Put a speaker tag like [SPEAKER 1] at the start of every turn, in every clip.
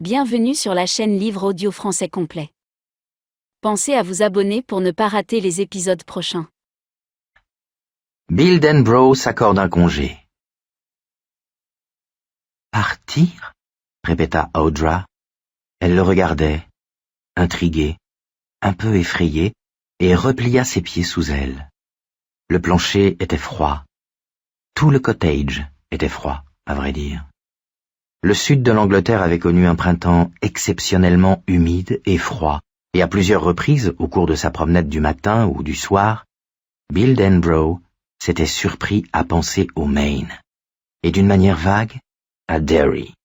[SPEAKER 1] Bienvenue sur la chaîne Livre Audio Français Complet. Pensez à vous abonner pour ne pas rater les épisodes prochains.
[SPEAKER 2] Bill Denbrough s'accorde un congé. Partir? Répéta Audra. Elle le regardait, intriguée, un peu effrayée, et replia ses pieds sous elle. Le plancher était froid. Tout le cottage était froid, à vrai dire. Le sud de l'Angleterre avait connu un printemps exceptionnellement humide et froid, et à plusieurs reprises, au cours de sa promenade du matin ou du soir, Bill Denbrough s'était surpris à penser au Maine, et d'une manière vague, à Derry.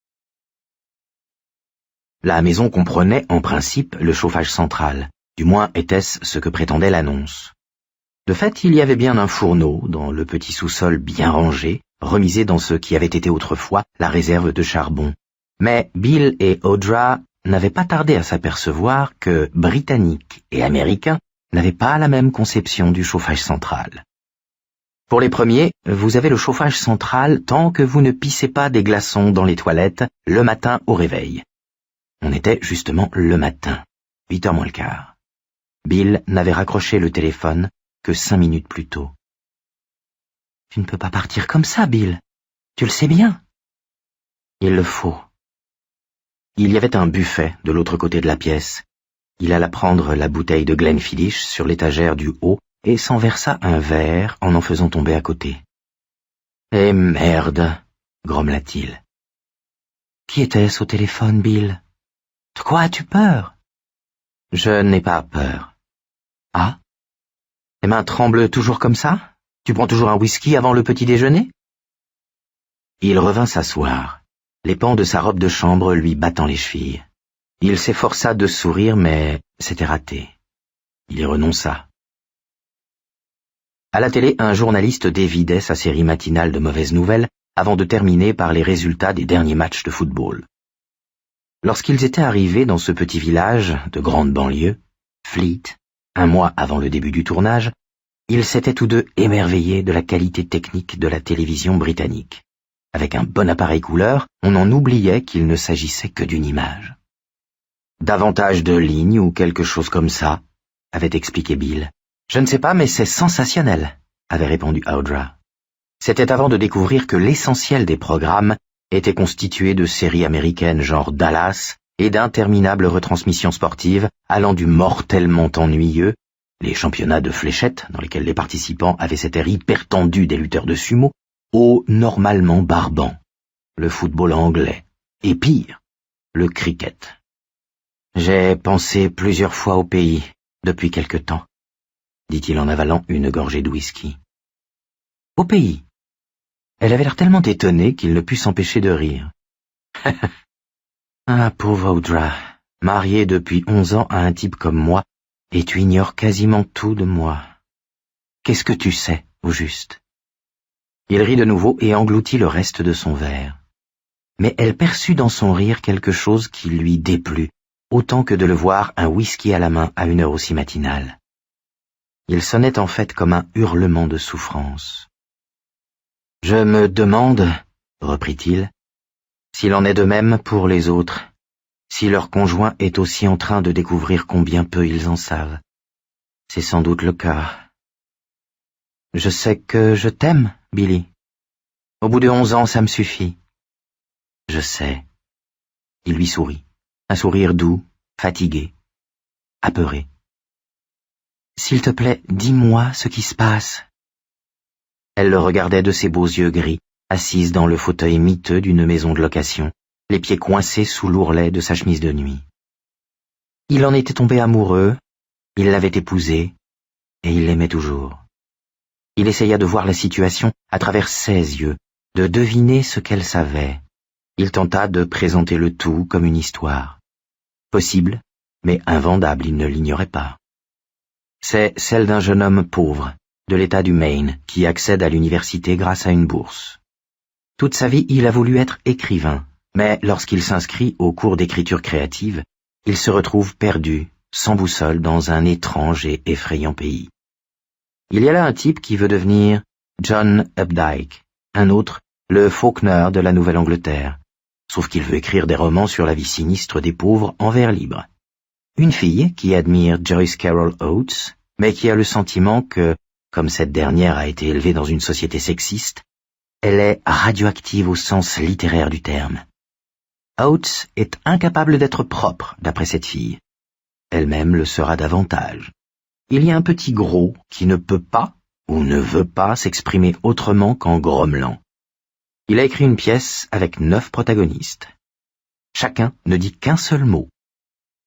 [SPEAKER 2] La maison comprenait en principe le chauffage central, du moins était-ce ce que prétendait l'annonce. De fait, il y avait bien un fourneau dans le petit sous-sol bien rangé, remisé dans ce qui avait été autrefois la réserve de charbon. Mais Bill et Audra n'avaient pas tardé à s'apercevoir que Britanniques et Américains n'avaient pas la même conception du chauffage central. Pour les premiers, vous avez le chauffage central tant que vous ne pissez pas des glaçons dans les toilettes le matin au réveil. On était justement le matin, 8h moins le quart. Bill n'avait raccroché le téléphone que 5 minutes plus tôt. « Tu ne peux pas partir comme ça, Bill. Tu le sais bien. »« Il le faut. » Il y avait un buffet de l'autre côté de la pièce. Il alla prendre la bouteille de Glenfiddich sur l'étagère du haut et s'en versa un verre en faisant tomber à côté. « Eh merde !» grommela-t-il. « Qui était-ce au téléphone, Bill? De quoi as-tu peur? »« Je n'ai pas peur. »« Ah? Tes mains tremblent toujours comme ça? Tu prends toujours un whisky avant le petit déjeuner? » Il revint s'asseoir, les pans de sa robe de chambre lui battant les chevilles. Il s'efforça de sourire, mais c'était raté. Il y renonça. À la télé, un journaliste dévidait sa série matinale de mauvaises nouvelles avant de terminer par les résultats des derniers matchs de football. Lorsqu'ils étaient arrivés dans ce petit village de grande banlieue, Fleet, un mois avant le début du tournage, ils s'étaient tous deux émerveillés de la qualité technique de la télévision britannique. Avec un bon appareil couleur, on en oubliait qu'il ne s'agissait que d'une image. Davantage de lignes ou quelque chose comme ça, avait expliqué Bill. Je ne sais pas, mais c'est sensationnel, avait répondu Audra. C'était avant de découvrir que l'essentiel des programmes était constitué de séries américaines genre Dallas et d'interminables retransmissions sportives allant du mortellement ennuyeux, les championnats de fléchettes dans lesquels les participants avaient cet air hyper tendu des lutteurs de sumo, au normalement barbant, le football anglais, et pire, le cricket. J'ai pensé plusieurs fois au pays, depuis quelque temps, dit-il en avalant une gorgée de whisky. Au pays? Elle avait l'air tellement étonnée qu'il ne put s'empêcher de rire. Ah, pauvre Audra, mariée depuis 11 ans à un type comme moi, et tu ignores quasiment tout de moi. Qu'est-ce que tu sais, au juste? Il rit de nouveau et engloutit le reste de son verre. Mais elle perçut dans son rire quelque chose qui lui déplut, autant que de le voir un whisky à la main à une heure aussi matinale. Il sonnait en fait comme un hurlement de souffrance. « Je me demande, reprit-il, s'il en est de même pour les autres, si leur conjoint est aussi en train de découvrir combien peu ils en savent. C'est sans doute le cas. Je sais que je t'aime, Billy. Au bout de 11 ans, ça me suffit. Je sais. » Il lui sourit, un sourire doux, fatigué, apeuré. « S'il te plaît, dis-moi ce qui se passe. » Elle le regardait de ses beaux yeux gris, assise dans le fauteuil miteux d'une maison de location, les pieds coincés sous l'ourlet de sa chemise de nuit. Il en était tombé amoureux, il l'avait épousée, et il l'aimait toujours. Il essaya de voir la situation à travers ses yeux, de deviner ce qu'elle savait. Il tenta de présenter le tout comme une histoire. Possible, mais invendable, il ne l'ignorait pas. C'est celle d'un jeune homme pauvre, de l'État du Maine, qui accède à l'université grâce à une bourse. Toute sa vie, il a voulu être écrivain, mais lorsqu'il s'inscrit au cours d'écriture créative, il se retrouve perdu, sans boussole, dans un étrange et effrayant pays. Il y a là un type qui veut devenir John Updike, un autre, le Faulkner de la Nouvelle-Angleterre, sauf qu'il veut écrire des romans sur la vie sinistre des pauvres en vers libre. Une fille qui admire Joyce Carol Oates, mais qui a le sentiment que, comme cette dernière a été élevée dans une société sexiste, elle est radioactive au sens littéraire du terme. Oates est incapable d'être propre, d'après cette fille. Elle-même le sera davantage. Il y a un petit gros qui ne peut pas, ou ne veut pas, s'exprimer autrement qu'en grommelant. Il a écrit une pièce avec 9 protagonistes. Chacun ne dit qu'un seul mot.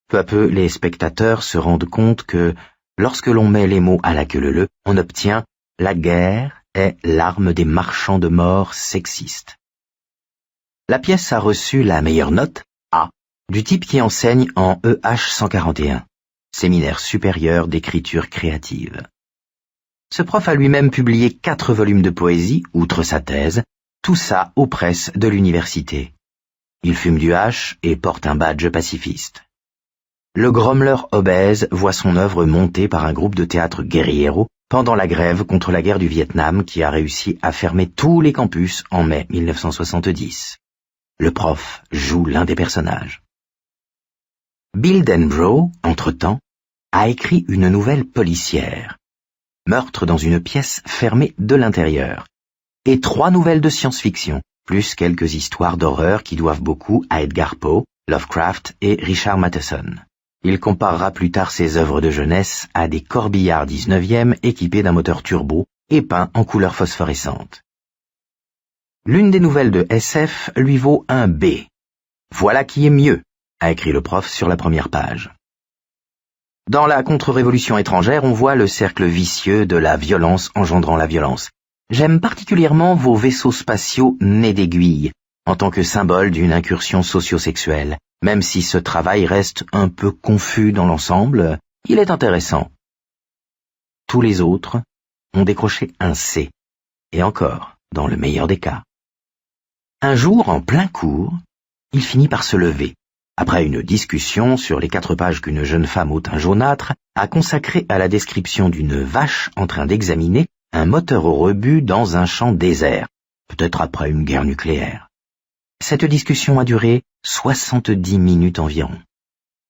[SPEAKER 2] Peu à peu, les spectateurs se rendent compte que, lorsque l'on met les mots à la queue leu-leu, on obtient « La guerre est l'arme des marchands de mort sexistes ». La pièce a reçu la meilleure note, A, du type qui enseigne en EH 141, séminaire supérieur d'écriture créative. Ce prof a lui-même publié 4 volumes de poésie, outre sa thèse, tout ça aux presses de l'université. Il fume du hash et porte un badge pacifiste. Le grommeleur obèse voit son œuvre montée par un groupe de théâtre guerriero pendant la grève contre la guerre du Vietnam qui a réussi à fermer tous les campus en mai 1970. Le prof joue l'un des personnages. Bill Denbrough, entre-temps, a écrit une nouvelle policière, Meurtre dans une pièce fermée de l'intérieur, et 3 nouvelles de science-fiction, plus quelques histoires d'horreur qui doivent beaucoup à Edgar Poe, Lovecraft et Richard Matheson. Il comparera plus tard ses œuvres de jeunesse à des corbillards 19e équipés d'un moteur turbo et peints en couleur phosphorescente. L'une des nouvelles de SF lui vaut un B. Voilà qui est mieux, a écrit le prof sur la première page. Dans la contre-révolution étrangère, on voit le cercle vicieux de la violence engendrant la violence. J'aime particulièrement vos vaisseaux spatiaux nés d'aiguilles, en tant que symbole d'une incursion socio-sexuelle. Même si ce travail reste un peu confus dans l'ensemble, il est intéressant. Tous les autres ont décroché un C, et encore, dans le meilleur des cas. Un jour, en plein cours, il finit par se lever, après une discussion sur les 4 pages qu'une jeune femme au teint jaunâtre a consacrée à la description d'une vache en train d'examiner un moteur au rebut dans un champ désert, peut-être après une guerre nucléaire. Cette discussion a duré 70 minutes environ.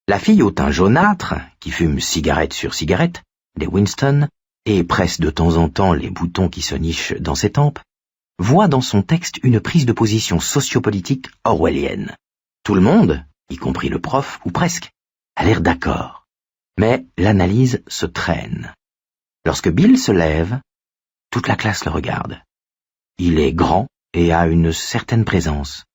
[SPEAKER 2] La fille au teint jaunâtre, qui fume cigarette sur cigarette, des Winston, et presse de temps en temps les boutons qui se nichent dans ses tempes, voit dans son texte une prise de position sociopolitique orwellienne. Tout le monde, y compris le prof, ou presque, a l'air d'accord. Mais l'analyse se traîne. Lorsque Bill se lève, toute la classe le regarde. Il est grand et a une certaine présence.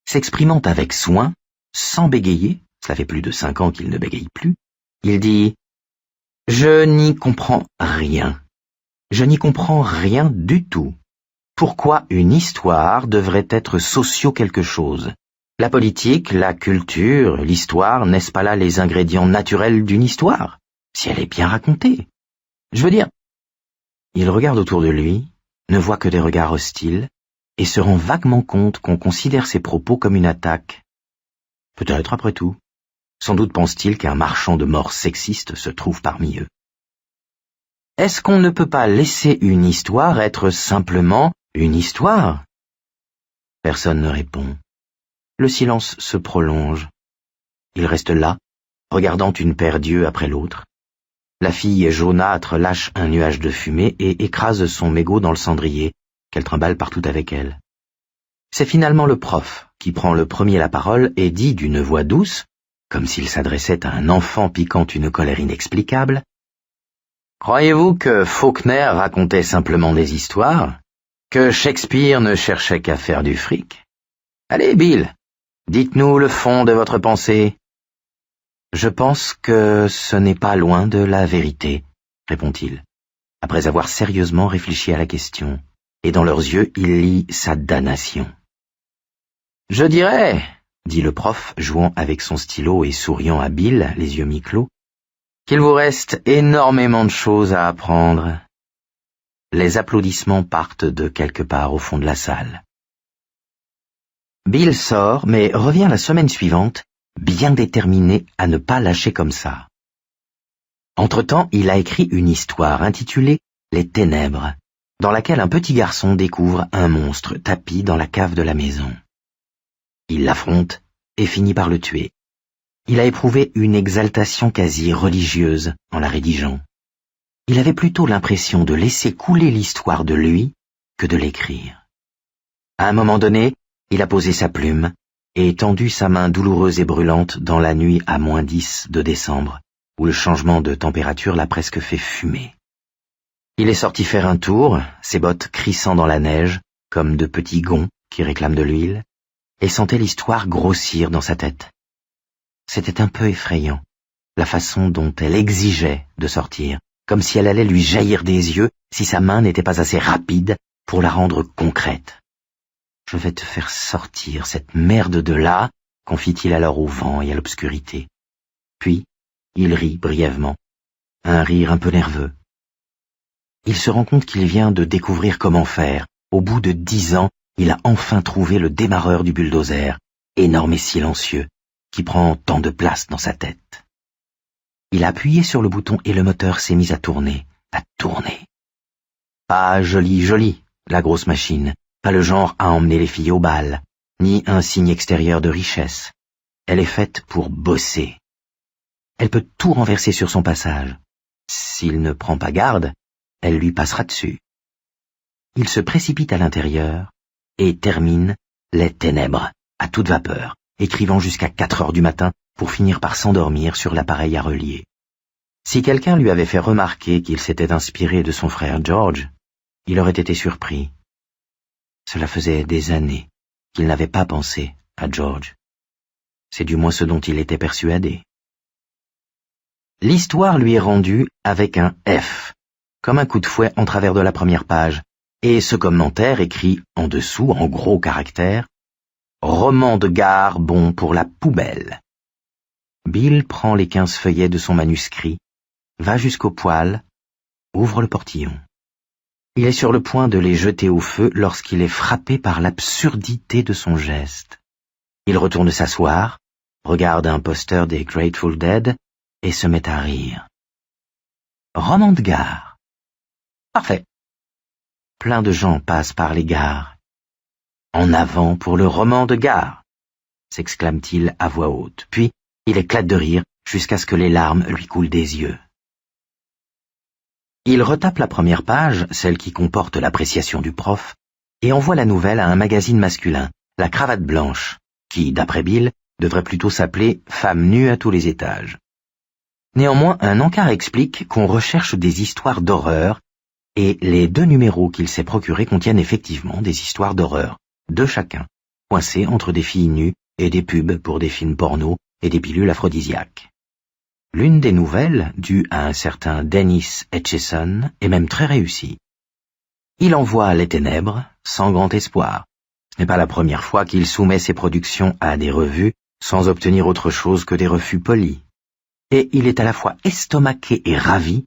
[SPEAKER 2] S'exprimant avec soin, sans bégayer, cela fait plus de 5 ans qu'il ne bégaye plus, il dit « Je n'y comprends rien. Je n'y comprends rien du tout. Pourquoi une histoire devrait être socio quelque chose ? La politique, la culture, l'histoire, n'est-ce pas là les ingrédients naturels d'une histoire, si elle est bien racontée ? Je veux dire... » Il regarde autour de lui, ne voit que des regards hostiles, et se rend vaguement compte qu'on considère ses propos comme une attaque. Peut-être après tout. Sans doute pense-t-il qu'un marchand de mort sexiste se trouve parmi eux. Est-ce qu'on ne peut pas laisser une histoire être simplement une histoire ? Personne ne répond. Le silence se prolonge. Il reste là, regardant une paire d'yeux après l'autre. La fille jaunâtre lâche un nuage de fumée et écrase son mégot dans le cendrier, qu'elle trimballe partout avec elle. C'est finalement le prof qui prend le premier la parole et dit d'une voix douce, comme s'il s'adressait à un enfant piquant une colère inexplicable, « Croyez-vous que Faulkner racontait simplement des histoires ? Que Shakespeare ne cherchait qu'à faire du fric ? Allez, Bill, dites-nous le fond de votre pensée. » « Je pense que ce n'est pas loin de la vérité, » répond-il, après avoir sérieusement réfléchi à la question, et dans leurs yeux il lit sa damnation. « Je dirais, » dit le prof, jouant avec son stylo et souriant à Bill, les yeux mi-clos, « qu'il vous reste énormément de choses à apprendre. » Les applaudissements partent de quelque part au fond de la salle. Bill sort, mais revient la semaine suivante, bien déterminé à ne pas lâcher comme ça. Entre-temps, il a écrit une histoire intitulée « Les Ténèbres », dans laquelle un petit garçon découvre un monstre tapi dans la cave de la maison. Il l'affronte et finit par le tuer. Il a éprouvé une exaltation quasi religieuse en la rédigeant. Il avait plutôt l'impression de laisser couler l'histoire de lui que de l'écrire. À un moment donné, il a posé sa plume et tendu sa main douloureuse et brûlante dans la nuit à -10 de décembre, où le changement de température l'a presque fait fumer. Il est sorti faire un tour, ses bottes crissant dans la neige, comme de petits gonds qui réclament de l'huile, et sentait l'histoire grossir dans sa tête. C'était un peu effrayant, la façon dont elle exigeait de sortir, comme si elle allait lui jaillir des yeux si sa main n'était pas assez rapide pour la rendre concrète. « Je vais te faire sortir cette merde de là », confie-t-il alors au vent et à l'obscurité. Puis, il rit brièvement, un rire un peu nerveux. Il se rend compte qu'il vient de découvrir comment faire. Au bout de 10 ans, il a enfin trouvé le démarreur du bulldozer, énorme et silencieux, qui prend tant de place dans sa tête. Il a appuyé sur le bouton et le moteur s'est mis à tourner, à tourner. Pas jolie, la grosse machine, pas le genre à emmener les filles au bal, ni un signe extérieur de richesse. Elle est faite pour bosser. Elle peut tout renverser sur son passage. S'il ne prend pas garde, elle lui passera dessus. Il se précipite à l'intérieur et termine Les Ténèbres, à toute vapeur, écrivant jusqu'à 4 heures du matin pour finir par s'endormir sur l'appareil à relier. Si quelqu'un lui avait fait remarquer qu'il s'était inspiré de son frère George, il aurait été surpris. Cela faisait des années qu'il n'avait pas pensé à George. C'est du moins ce dont il était persuadé. L'histoire lui est rendue avec un F, comme un coup de fouet en travers de la première page, et ce commentaire écrit en dessous, en gros caractères, « Roman de gare bon pour la poubelle ». Bill prend les 15 feuillets de son manuscrit, va jusqu'au poêle, ouvre le portillon. Il est sur le point de les jeter au feu lorsqu'il est frappé par l'absurdité de son geste. Il retourne s'asseoir, regarde un poster des Grateful Dead et se met à rire. Roman de gare. Parfait. Plein de gens passent par les gares. En avant pour le roman de gare, s'exclame-t-il à voix haute. Puis, il éclate de rire jusqu'à ce que les larmes lui coulent des yeux. Il retape la première page, celle qui comporte l'appréciation du prof, et envoie la nouvelle à un magazine masculin, La Cravate Blanche, qui, d'après Bill, devrait plutôt s'appeler Femme nue à tous les étages. Néanmoins, un encart explique qu'on recherche des histoires d'horreur, et les 2 numéros qu'il s'est procurés contiennent effectivement des histoires d'horreur, de chacun, coincés entre des filles nues et des pubs pour des films porno et des pilules aphrodisiaques. L'une des nouvelles, due à un certain Dennis Etchison, est même très réussie. Il envoie Les Ténèbres sans grand espoir. Ce n'est pas la première fois qu'il soumet ses productions à des revues sans obtenir autre chose que des refus polis. Et il est à la fois estomaqué et ravi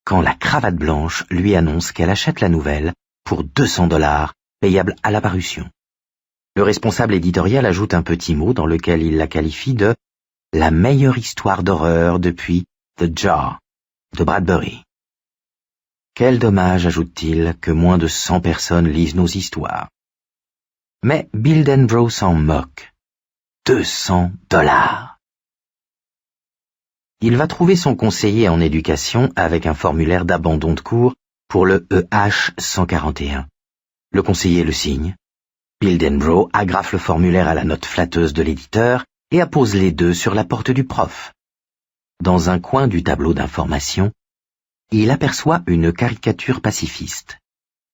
[SPEAKER 2] quand La Cravate Blanche lui annonce qu'elle achète la nouvelle pour $200, payable à la parution. Le responsable éditorial ajoute un petit mot dans lequel il la qualifie de « la meilleure histoire d'horreur depuis The Jar » de Bradbury. Quel dommage, ajoute-t-il, que moins de 100 personnes lisent nos histoires. Mais Bill Denbrough s'en moque. $200. Il va trouver son conseiller en éducation avec un formulaire d'abandon de cours pour le EH 141. Le conseiller le signe. Bill Denbrough agrafe le formulaire à la note flatteuse de l'éditeur et appose les 2 sur la porte du prof. Dans un coin du tableau d'information, il aperçoit une caricature pacifiste.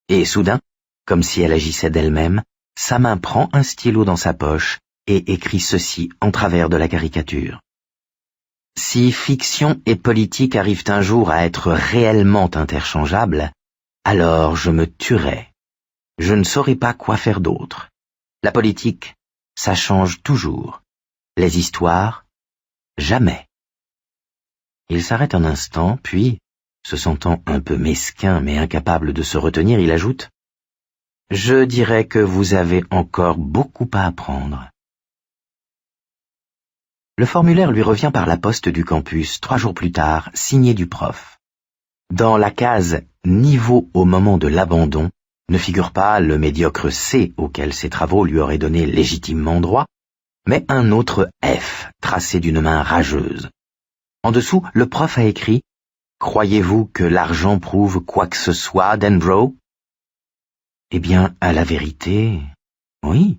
[SPEAKER 2] Et soudain, comme si elle agissait d'elle-même, sa main prend un stylo dans sa poche et écrit ceci en travers de la caricature. Si fiction et politique arrivent un jour à être réellement interchangeables, alors je me tuerai. Je ne saurais pas quoi faire d'autre. La politique, ça change toujours. Les histoires, jamais. Il s'arrête un instant, puis, se sentant un peu mesquin mais incapable de se retenir, il ajoute « Je dirais que vous avez encore beaucoup à apprendre. » Le formulaire lui revient par la poste du campus 3 jours plus tard, signé du prof. Dans la case « Niveau au moment de l'abandon » ne figure pas le médiocre C auquel ses travaux lui auraient donné légitimement droit, mais un autre F, tracé d'une main rageuse. En dessous, le prof a écrit « Croyez-vous que l'argent prouve quoi que ce soit, Denbrough ?» Eh bien, à la vérité, oui,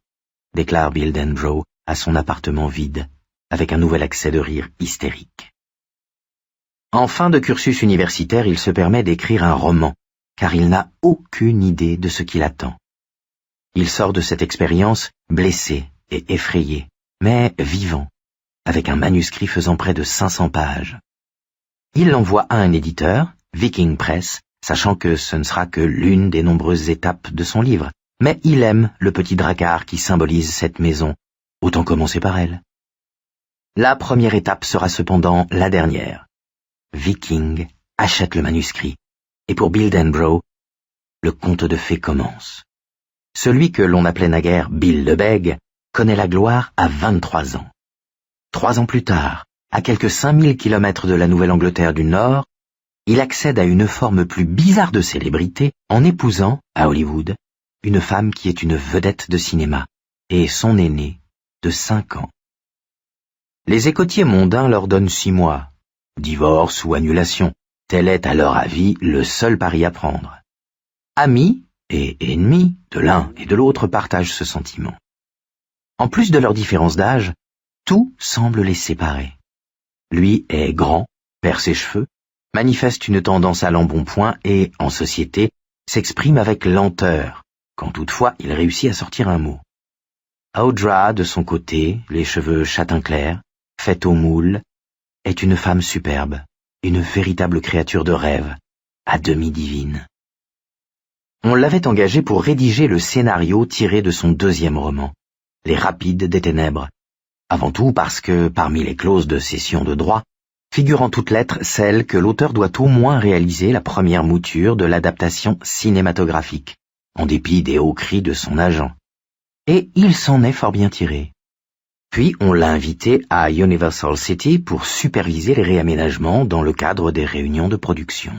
[SPEAKER 2] déclare Bill Denbrough à son appartement vide, avec un nouvel accès de rire hystérique. En fin de cursus universitaire, il se permet d'écrire un roman, car il n'a aucune idée de ce qui l'attend. Il sort de cette expérience blessé et effrayé, mais vivant, avec un manuscrit faisant près de 500 pages. Il l'envoie à un éditeur, Viking Press, sachant que ce ne sera que l'une des nombreuses étapes de son livre. Mais il aime le petit dracard qui symbolise cette maison. Autant commencer par elle. La première étape sera cependant la dernière. Viking achète le manuscrit. Et pour Bill Denbrough, le conte de fées commence. Celui que l'on appelait naguère Bill le Bègue connaît la gloire à 23 ans. 3 ans plus tard, à quelques 5000 kilomètres de la Nouvelle-Angleterre du Nord, il accède à une forme plus bizarre de célébrité en épousant, à Hollywood, une femme qui est une vedette de cinéma, et son aîné, de 5 ans. Les écotiers mondains leur donnent 6 mois. Divorce ou annulation, tel est à leur avis le seul pari à prendre. Amis et ennemis de l'un et de l'autre partagent ce sentiment. En plus de leur différence d'âge, tout semble les séparer. Lui est grand, perd ses cheveux, manifeste une tendance à l'embonpoint et, en société, s'exprime avec lenteur, quand toutefois il réussit à sortir un mot. Audra, de son côté, les cheveux châtain clair, faite au moule, est une femme superbe, une véritable créature de rêve, à demi divine. On l'avait engagée pour rédiger le scénario tiré de son 2e roman, Les Rapides des Ténèbres, avant tout parce que, parmi les clauses de cession de droit, figure en toutes lettres celle que l'auteur doit au moins réaliser la première mouture de l'adaptation cinématographique, en dépit des hauts cris de son agent. Et il s'en est fort bien tiré. Puis on l'a invité à Universal City pour superviser les réaménagements dans le cadre des réunions de production.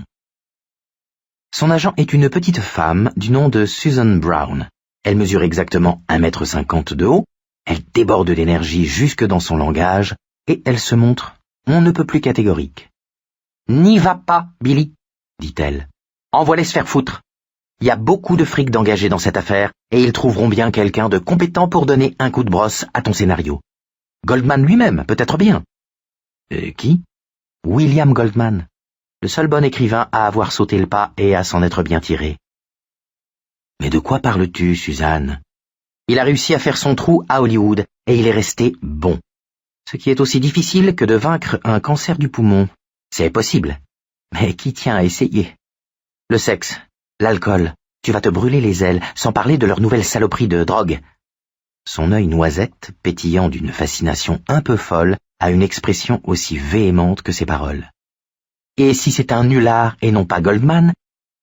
[SPEAKER 2] Son agent est une petite femme du nom de Susan Brown. Elle mesure exactement 1,50 m de haut, elle déborde d'énergie jusque dans son langage, et elle se montre on ne peut plus catégorique. « N'y va pas, Billy, dit-elle. Envoie-les se faire foutre. Il y a beaucoup de fric d'engagés dans cette affaire, et ils trouveront bien quelqu'un de compétent pour donner un coup de brosse à ton scénario. Goldman lui-même, peut-être bien. Qui? William Goldman, le seul bon écrivain à avoir sauté le pas et à s'en être bien tiré. Mais de quoi parles-tu, Suzanne? Il a réussi à faire son trou à Hollywood, et il est resté bon. Ce qui est aussi difficile que de vaincre un cancer du poumon. C'est possible. Mais qui tient à essayer? Le sexe, l'alcool, tu vas te brûler les ailes, sans parler de leur nouvelle saloperie de drogue. Son œil noisette, pétillant d'une fascination un peu folle, a une expression aussi véhémente que ses paroles. Et si c'est un nulard et non pas Goldman,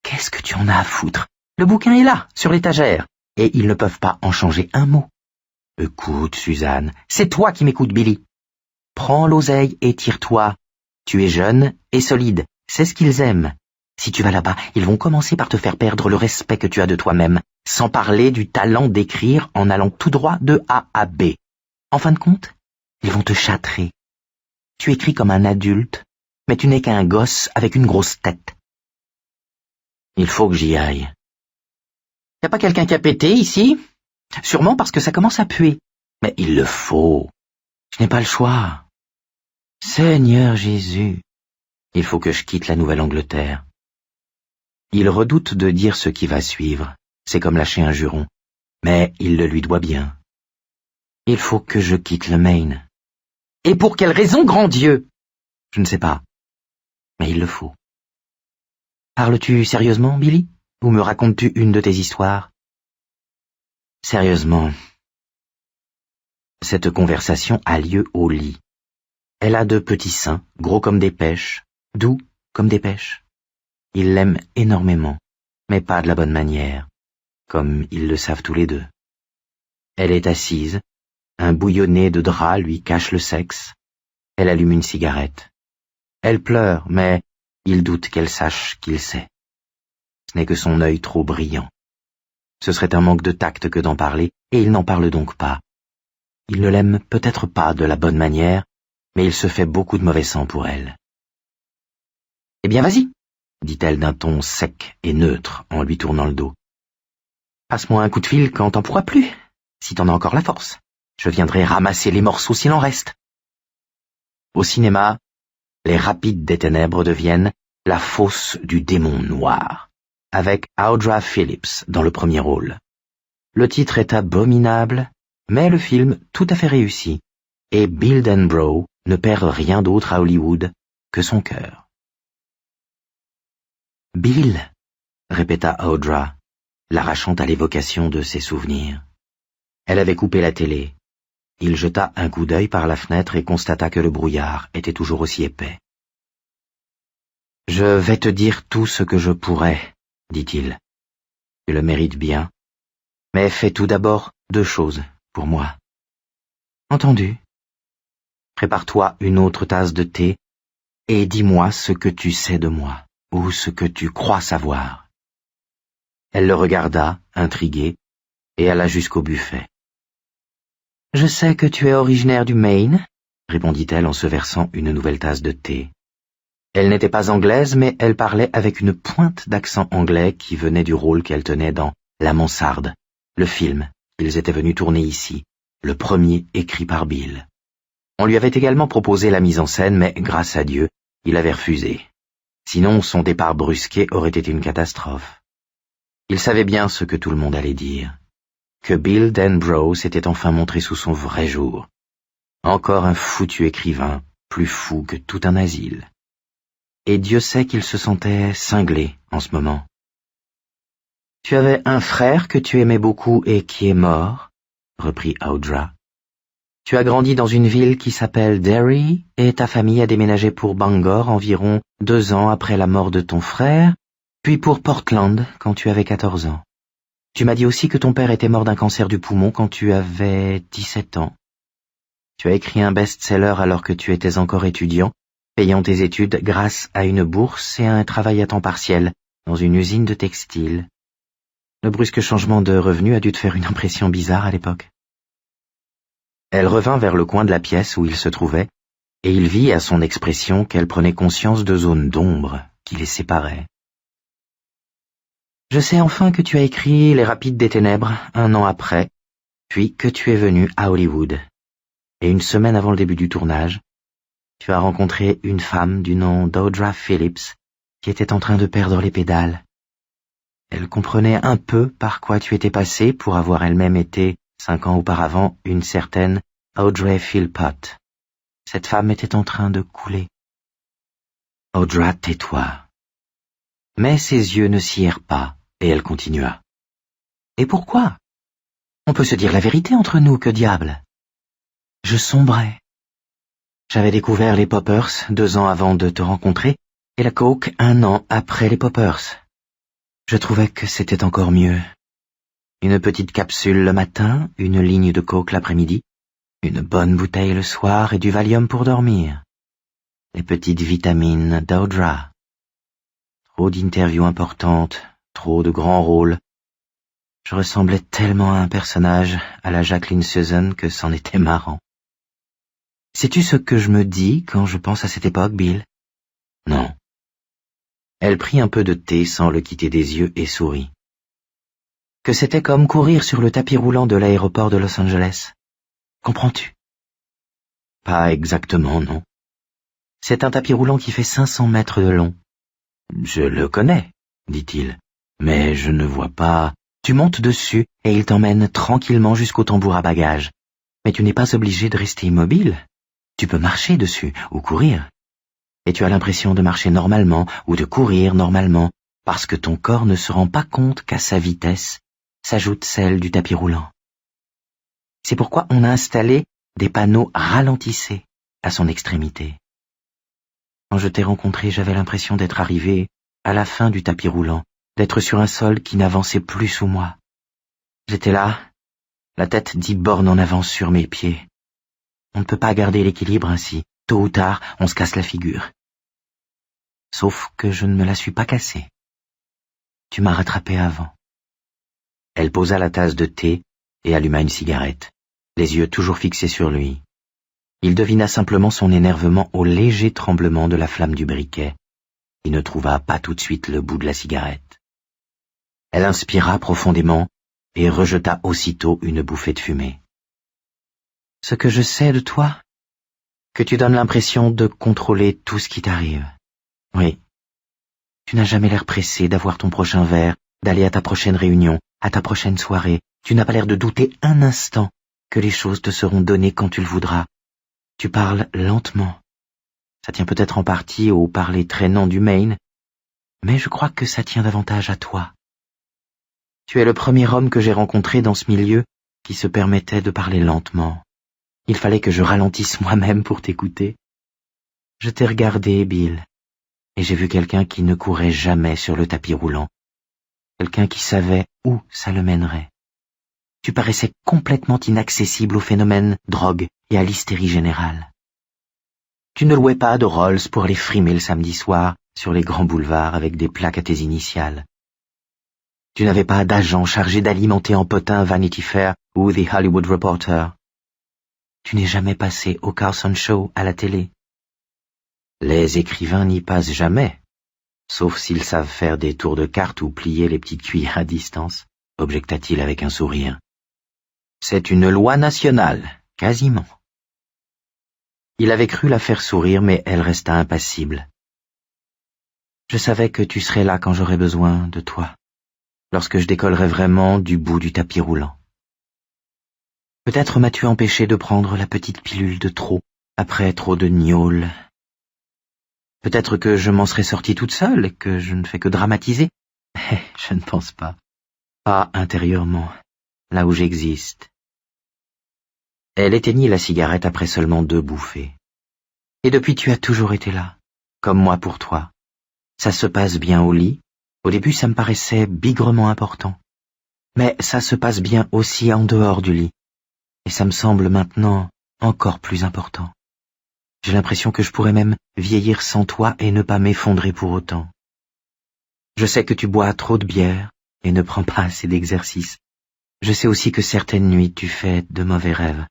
[SPEAKER 2] qu'est-ce que tu en as à foutre? Le bouquin est là, sur l'étagère, et ils ne peuvent pas en changer un mot. Écoute, Suzanne, c'est toi qui m'écoutes, Billy. Prends l'oseille et tire-toi. Tu es jeune et solide, c'est ce qu'ils aiment. Si tu vas là-bas, ils vont commencer par te faire perdre le respect que tu as de toi-même, sans parler du talent d'écrire en allant tout droit de A à B. En fin de compte, ils vont te châtrer. Tu écris comme un adulte, mais tu n'es qu'un gosse avec une grosse tête. Il faut que j'y aille. Y a pas quelqu'un qui a pété ici? Sûrement parce que ça commence à puer. Mais il le faut. Je n'ai pas le choix. Seigneur Jésus, il faut que je quitte la Nouvelle-Angleterre. Il redoute de dire ce qui va suivre. C'est comme lâcher un juron. Mais il le lui doit bien. Il faut que je quitte le Maine. Et pour quelle raison, grand Dieu? Je ne sais pas. Mais il le faut. Parles-tu sérieusement, Billy? Ou me racontes-tu une de tes histoires? Sérieusement. Cette conversation a lieu au lit. Elle a de petits seins, gros comme des pêches, doux comme des pêches. Il l'aime énormément, mais pas de la bonne manière, comme ils le savent tous les deux. Elle est assise, un bouillonnet de drap lui cache le sexe. Elle allume une cigarette. Elle pleure, mais il doute qu'elle sache qu'il sait. Ce n'est que son œil trop brillant. Ce serait un manque de tact que d'en parler, et il n'en parle donc pas. Il ne l'aime peut-être pas de la bonne manière, mais il se fait beaucoup de mauvais sang pour elle. « Eh bien, vas-y !» dit-elle d'un ton sec et neutre en lui tournant le dos. « Passe-moi un coup de fil quand t'en pourras plus, si t'en as encore la force. Je viendrai ramasser les morceaux s'il en reste. » Au cinéma, Les Rapides des Ténèbres deviennent La Fosse du démon noir, avec Audra Phillips dans le premier rôle. Le titre est abominable, mais le film tout à fait réussi, et Bill Denbrough ne perd rien d'autre à Hollywood que son cœur. « Bill !» répéta Audra, l'arrachant à l'évocation de ses souvenirs. Elle avait coupé la télé. Il jeta un coup d'œil par la fenêtre et constata que le brouillard était toujours aussi épais. « Je vais te dire tout ce que je pourrais, dit-il. Tu le mérites bien, mais fais tout d'abord 2 choses pour moi. Entendu. Prépare-toi une autre tasse de thé et dis-moi ce que tu sais de moi, ou ce que tu crois savoir. » Elle le regarda, intriguée, et alla jusqu'au buffet. « Je sais que tu es originaire du Maine, » répondit-elle en se versant une nouvelle tasse de thé. Elle n'était pas anglaise, mais elle parlait avec une pointe d'accent anglais qui venait du rôle qu'elle tenait dans La Mansarde, le film qu'ils étaient venus tourner ici, le premier écrit par Bill. On lui avait également proposé la mise en scène, mais grâce à Dieu, il avait refusé. Sinon, son départ brusqué aurait été une catastrophe. Il savait bien ce que tout le monde allait dire. Que Bill Denbrough s'était enfin montré sous son vrai jour. Encore un foutu écrivain, plus fou que tout un asile. Et Dieu sait qu'il se sentait cinglé en ce moment. « Tu avais un frère que tu aimais beaucoup et qui est mort, » reprit Audra. « Tu as grandi dans une ville qui s'appelle Derry et ta famille a déménagé pour Bangor environ 2 ans après la mort de ton frère, puis pour Portland quand tu avais 14 ans. Tu m'as dit aussi que ton père était mort d'un cancer du poumon quand tu avais 17 ans. Tu as écrit un best-seller alors que tu étais encore étudiant, payant tes études grâce à une bourse et à un travail à temps partiel dans une usine de textile. Le brusque changement de revenu a dû te faire une impression bizarre à l'époque. » Elle revint vers le coin de la pièce où il se trouvait, et il vit à son expression qu'elle prenait conscience de zones d'ombre qui les séparaient. « Je sais enfin que tu as écrit Les Rapides des Ténèbres 1 an après, puis que tu es venu à Hollywood. Et 1 semaine avant le début du tournage, tu as rencontré une femme du nom d'Audra Phillips qui était en train de perdre les pédales. Elle comprenait un peu par quoi tu étais passé pour avoir elle-même été, 5 ans auparavant, une certaine Audrey Philpott. Cette femme était en train de couler. Audra, tais-toi. » Mais ses yeux ne scièrent pas, et elle continua. « Et pourquoi? On peut se dire la vérité entre nous, que diable. Je sombrais. J'avais découvert les poppers 2 ans avant de te rencontrer, et la coke 1 an après les poppers. Je trouvais que c'était encore mieux. Une petite capsule le matin, une ligne de coke l'après-midi, une bonne bouteille le soir et du Valium pour dormir. Les petites vitamines d'Audra. Trop d'interviews importantes, trop de grands rôles. Je ressemblais tellement à un personnage, à la Jacqueline Susan, que c'en était marrant. Sais-tu ce que je me dis quand je pense à cette époque, Bill? Non. Elle prit un peu de thé sans le quitter des yeux et sourit. Que c'était comme courir sur le tapis roulant de l'aéroport de Los Angeles. Comprends-tu? Pas exactement, non. C'est un tapis roulant qui fait 500 mètres de long. Je le connais, dit-il, mais je ne vois pas... Tu montes dessus et il t'emmène tranquillement jusqu'au tambour à bagages. Mais tu n'es pas obligé de rester immobile. Tu peux marcher dessus ou courir. Et tu as l'impression de marcher normalement ou de courir normalement, parce que ton corps ne se rend pas compte qu'à sa vitesse s'ajoute celle du tapis roulant. C'est pourquoi on a installé des panneaux ralentissés à son extrémité. Quand je t'ai rencontré, j'avais l'impression d'être arrivé à la fin du tapis roulant, d'être sur un sol qui n'avançait plus sous moi. J'étais là, la tête 10 bornes en avance sur mes pieds. On ne peut pas garder l'équilibre ainsi. Tôt ou tard, on se casse la figure. Sauf que je ne me la suis pas cassée. Tu m'as rattrapé avant. Elle posa la tasse de thé et alluma une cigarette. les yeux toujours fixés sur lui. Il devina simplement son énervement au léger tremblement de la flamme du briquet. Il ne trouva pas tout de suite le bout de la cigarette. Elle inspira profondément et rejeta aussitôt une bouffée de fumée. « Ce que je sais de toi, que tu donnes l'impression de contrôler tout ce qui t'arrive. Oui. Tu n'as jamais l'air pressé d'avoir ton prochain verre, d'aller à ta prochaine réunion, à ta prochaine soirée. Tu n'as pas l'air de douter un instant que les choses te seront données quand tu le voudras. Tu parles lentement. Ça tient peut-être en partie au parler traînant du Maine, mais je crois que ça tient davantage à toi. Tu es le premier homme que j'ai rencontré dans ce milieu qui se permettait de parler lentement. Il fallait que je ralentisse moi-même pour t'écouter. Je t'ai regardé, Bill, et j'ai vu quelqu'un qui ne courait jamais sur le tapis roulant, quelqu'un qui savait où ça le mènerait. Tu paraissais complètement inaccessible au phénomène drogue et à l'hystérie générale. Tu ne louais pas de Rolls pour aller frimer le samedi soir sur les grands boulevards avec des plaques à tes initiales. Tu n'avais pas d'agent chargé d'alimenter en potin Vanity Fair ou The Hollywood Reporter. Tu n'es jamais passé au Carson Show à la télé. Les écrivains n'y passent jamais, sauf s'ils savent faire des tours de cartes ou plier les petites cuillères à distance, objecta-t-il avec un sourire. C'est une loi nationale, quasiment. Il avait cru la faire sourire, mais elle resta impassible. Je savais que tu serais là quand j'aurais besoin de toi, lorsque je décollerais vraiment du bout du tapis roulant. Peut-être m'as-tu empêché de prendre la petite pilule de trop, après trop de gnôle. Peut-être que je m'en serais sortie toute seule et que je ne fais que dramatiser. Mais je ne pense pas. Pas intérieurement, là où j'existe. Elle éteignit la cigarette après seulement 2 bouffées. Et depuis tu as toujours été là, comme moi pour toi. Ça se passe bien au lit. Au début ça me paraissait bigrement important. Mais ça se passe bien aussi en dehors du lit. Et ça me semble maintenant encore plus important. J'ai l'impression que je pourrais même vieillir sans toi et ne pas m'effondrer pour autant. Je sais que tu bois trop de bière et ne prends pas assez d'exercice. Je sais aussi que certaines nuits tu fais de mauvais rêves.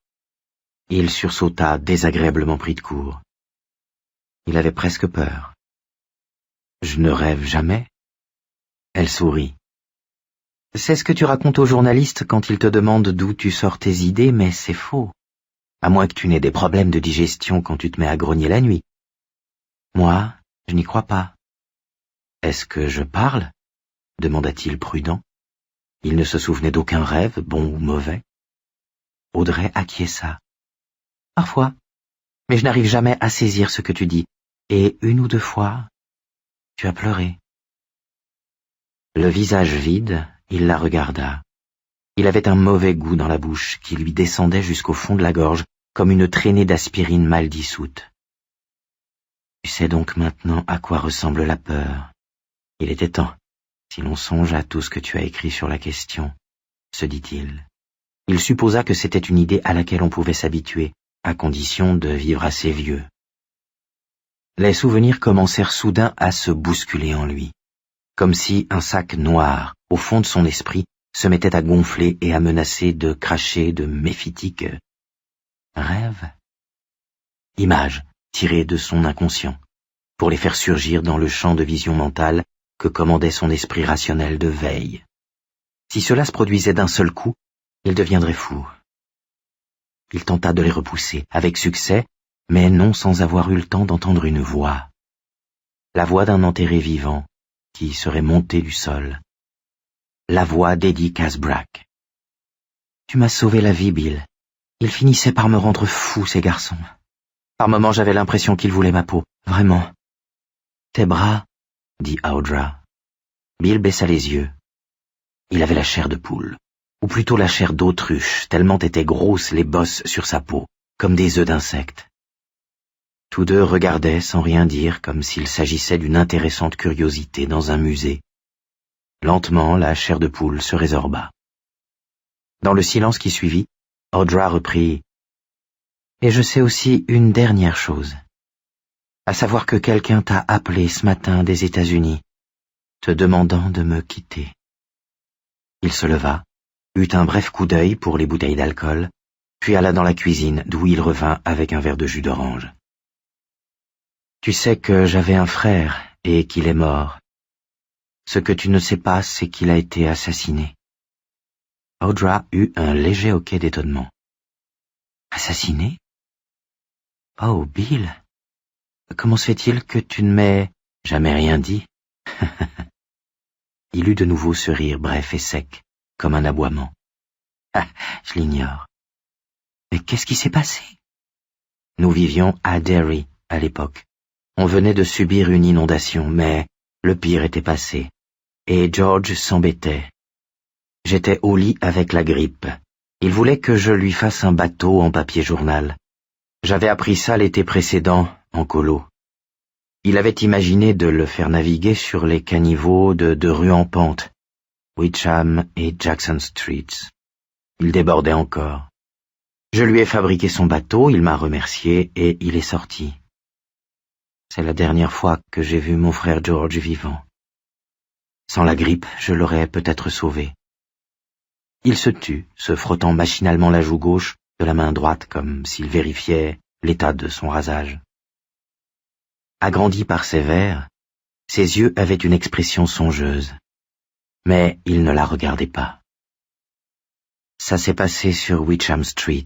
[SPEAKER 2] Il sursauta, désagréablement pris de court. Il avait presque peur. Je ne rêve jamais. Elle sourit. C'est ce que tu racontes aux journalistes quand ils te demandent d'où tu sors tes idées, mais c'est faux. À moins que tu n'aies des problèmes de digestion quand tu te mets à grogner la nuit. Moi, je n'y crois pas. Est-ce que je parle ? Demanda-t-il prudent. Il ne se souvenait d'aucun rêve, bon ou mauvais. Audrey acquiesça. Parfois, mais je n'arrive jamais à saisir ce que tu dis, et 1 ou 2 fois, tu as pleuré. Le visage vide, il la regarda. Il avait un mauvais goût dans la bouche qui lui descendait jusqu'au fond de la gorge, comme une traînée d'aspirine mal dissoute. Tu sais donc maintenant à quoi ressemble la peur. Il était temps, si l'on songe à tout ce que tu as écrit sur la question, se dit-il. Il supposa que c'était une idée à laquelle on pouvait s'habituer, à condition de vivre assez vieux. Les souvenirs commencèrent soudain à se bousculer en lui, comme si un sac noir, au fond de son esprit, se mettait à gonfler et à menacer de cracher de méphitiques rêves. Images tirées de son inconscient, pour les faire surgir dans le champ de vision mentale que commandait son esprit rationnel de veille. Si cela se produisait d'un seul coup, il deviendrait fou. Il tenta de les repousser, avec succès, mais non sans avoir eu le temps d'entendre une voix. La voix d'un enterré vivant, qui serait monté du sol. La voix d'Eddie Casbrack. Tu m'as sauvé la vie, Bill. Ils finissaient par me rendre fou, ces garçons. Par moments, j'avais l'impression qu'ils voulaient ma peau, vraiment. Tes bras, dit Audra. Bill baissa les yeux. Il avait la chair de poule, ou plutôt la chair d'autruche, tellement étaient grosses les bosses sur sa peau, comme des œufs d'insectes. Tous deux regardaient sans rien dire, comme s'il s'agissait d'une intéressante curiosité dans un musée. Lentement, la chair de poule se résorba. Dans le silence qui suivit, Audra reprit « Et je sais aussi une dernière chose, à savoir que quelqu'un t'a appelé ce matin des États-Unis, te demandant de me quitter. » Il se leva, eut un bref coup d'œil pour les bouteilles d'alcool, puis alla dans la cuisine, d'où il revint avec un verre de jus d'orange. Tu sais que j'avais un frère et qu'il est mort. Ce que tu ne sais pas, c'est qu'il a été assassiné. Audra eut un léger hoquet d'étonnement. Assassiné? Oh, Bill. Comment se fait-il que tu ne m'aies jamais rien dit? Il eut de nouveau ce rire bref et sec, comme un aboiement. Ah, je l'ignore. Mais qu'est-ce qui s'est passé? Nous vivions à Derry, à l'époque. On venait de subir une inondation, mais le pire était passé. Et George s'embêtait. J'étais au lit avec la grippe. Il voulait que je lui fasse un bateau en papier journal. J'avais appris ça l'été précédent, en colo. Il avait imaginé de le faire naviguer sur les caniveaux de deux rues en pente, Witcham et Jackson Streets. Il débordait encore. Je lui ai fabriqué son bateau, il m'a remercié et il est sorti. C'est la dernière fois que j'ai vu mon frère George vivant. Sans la grippe, je l'aurais peut-être sauvé. Il se tut, se frottant machinalement la joue gauche de la main droite comme s'il vérifiait l'état de son rasage. Agrandi par ses vers, ses yeux avaient une expression songeuse, mais il ne la regardait pas. Ça s'est passé sur Witcham Street,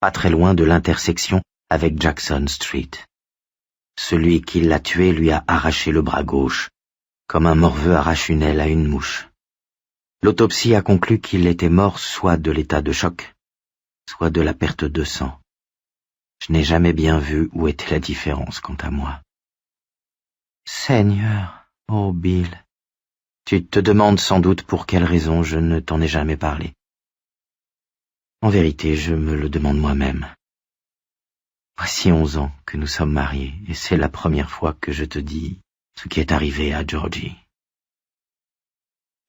[SPEAKER 2] pas très loin de l'intersection avec Jackson Street. Celui qui l'a tué lui a arraché le bras gauche, comme un morveux arrache une aile à une mouche. L'autopsie a conclu qu'il était mort soit de l'état de choc, soit de la perte de sang. Je n'ai jamais bien vu où était la différence quant à moi. Seigneur, oh Bill, tu te demandes sans doute pour quelle raison je ne t'en ai jamais parlé. En vérité, je me le demande moi-même. Voici 11 ans que nous sommes mariés, et c'est la première fois que je te dis ce qui est arrivé à Georgie.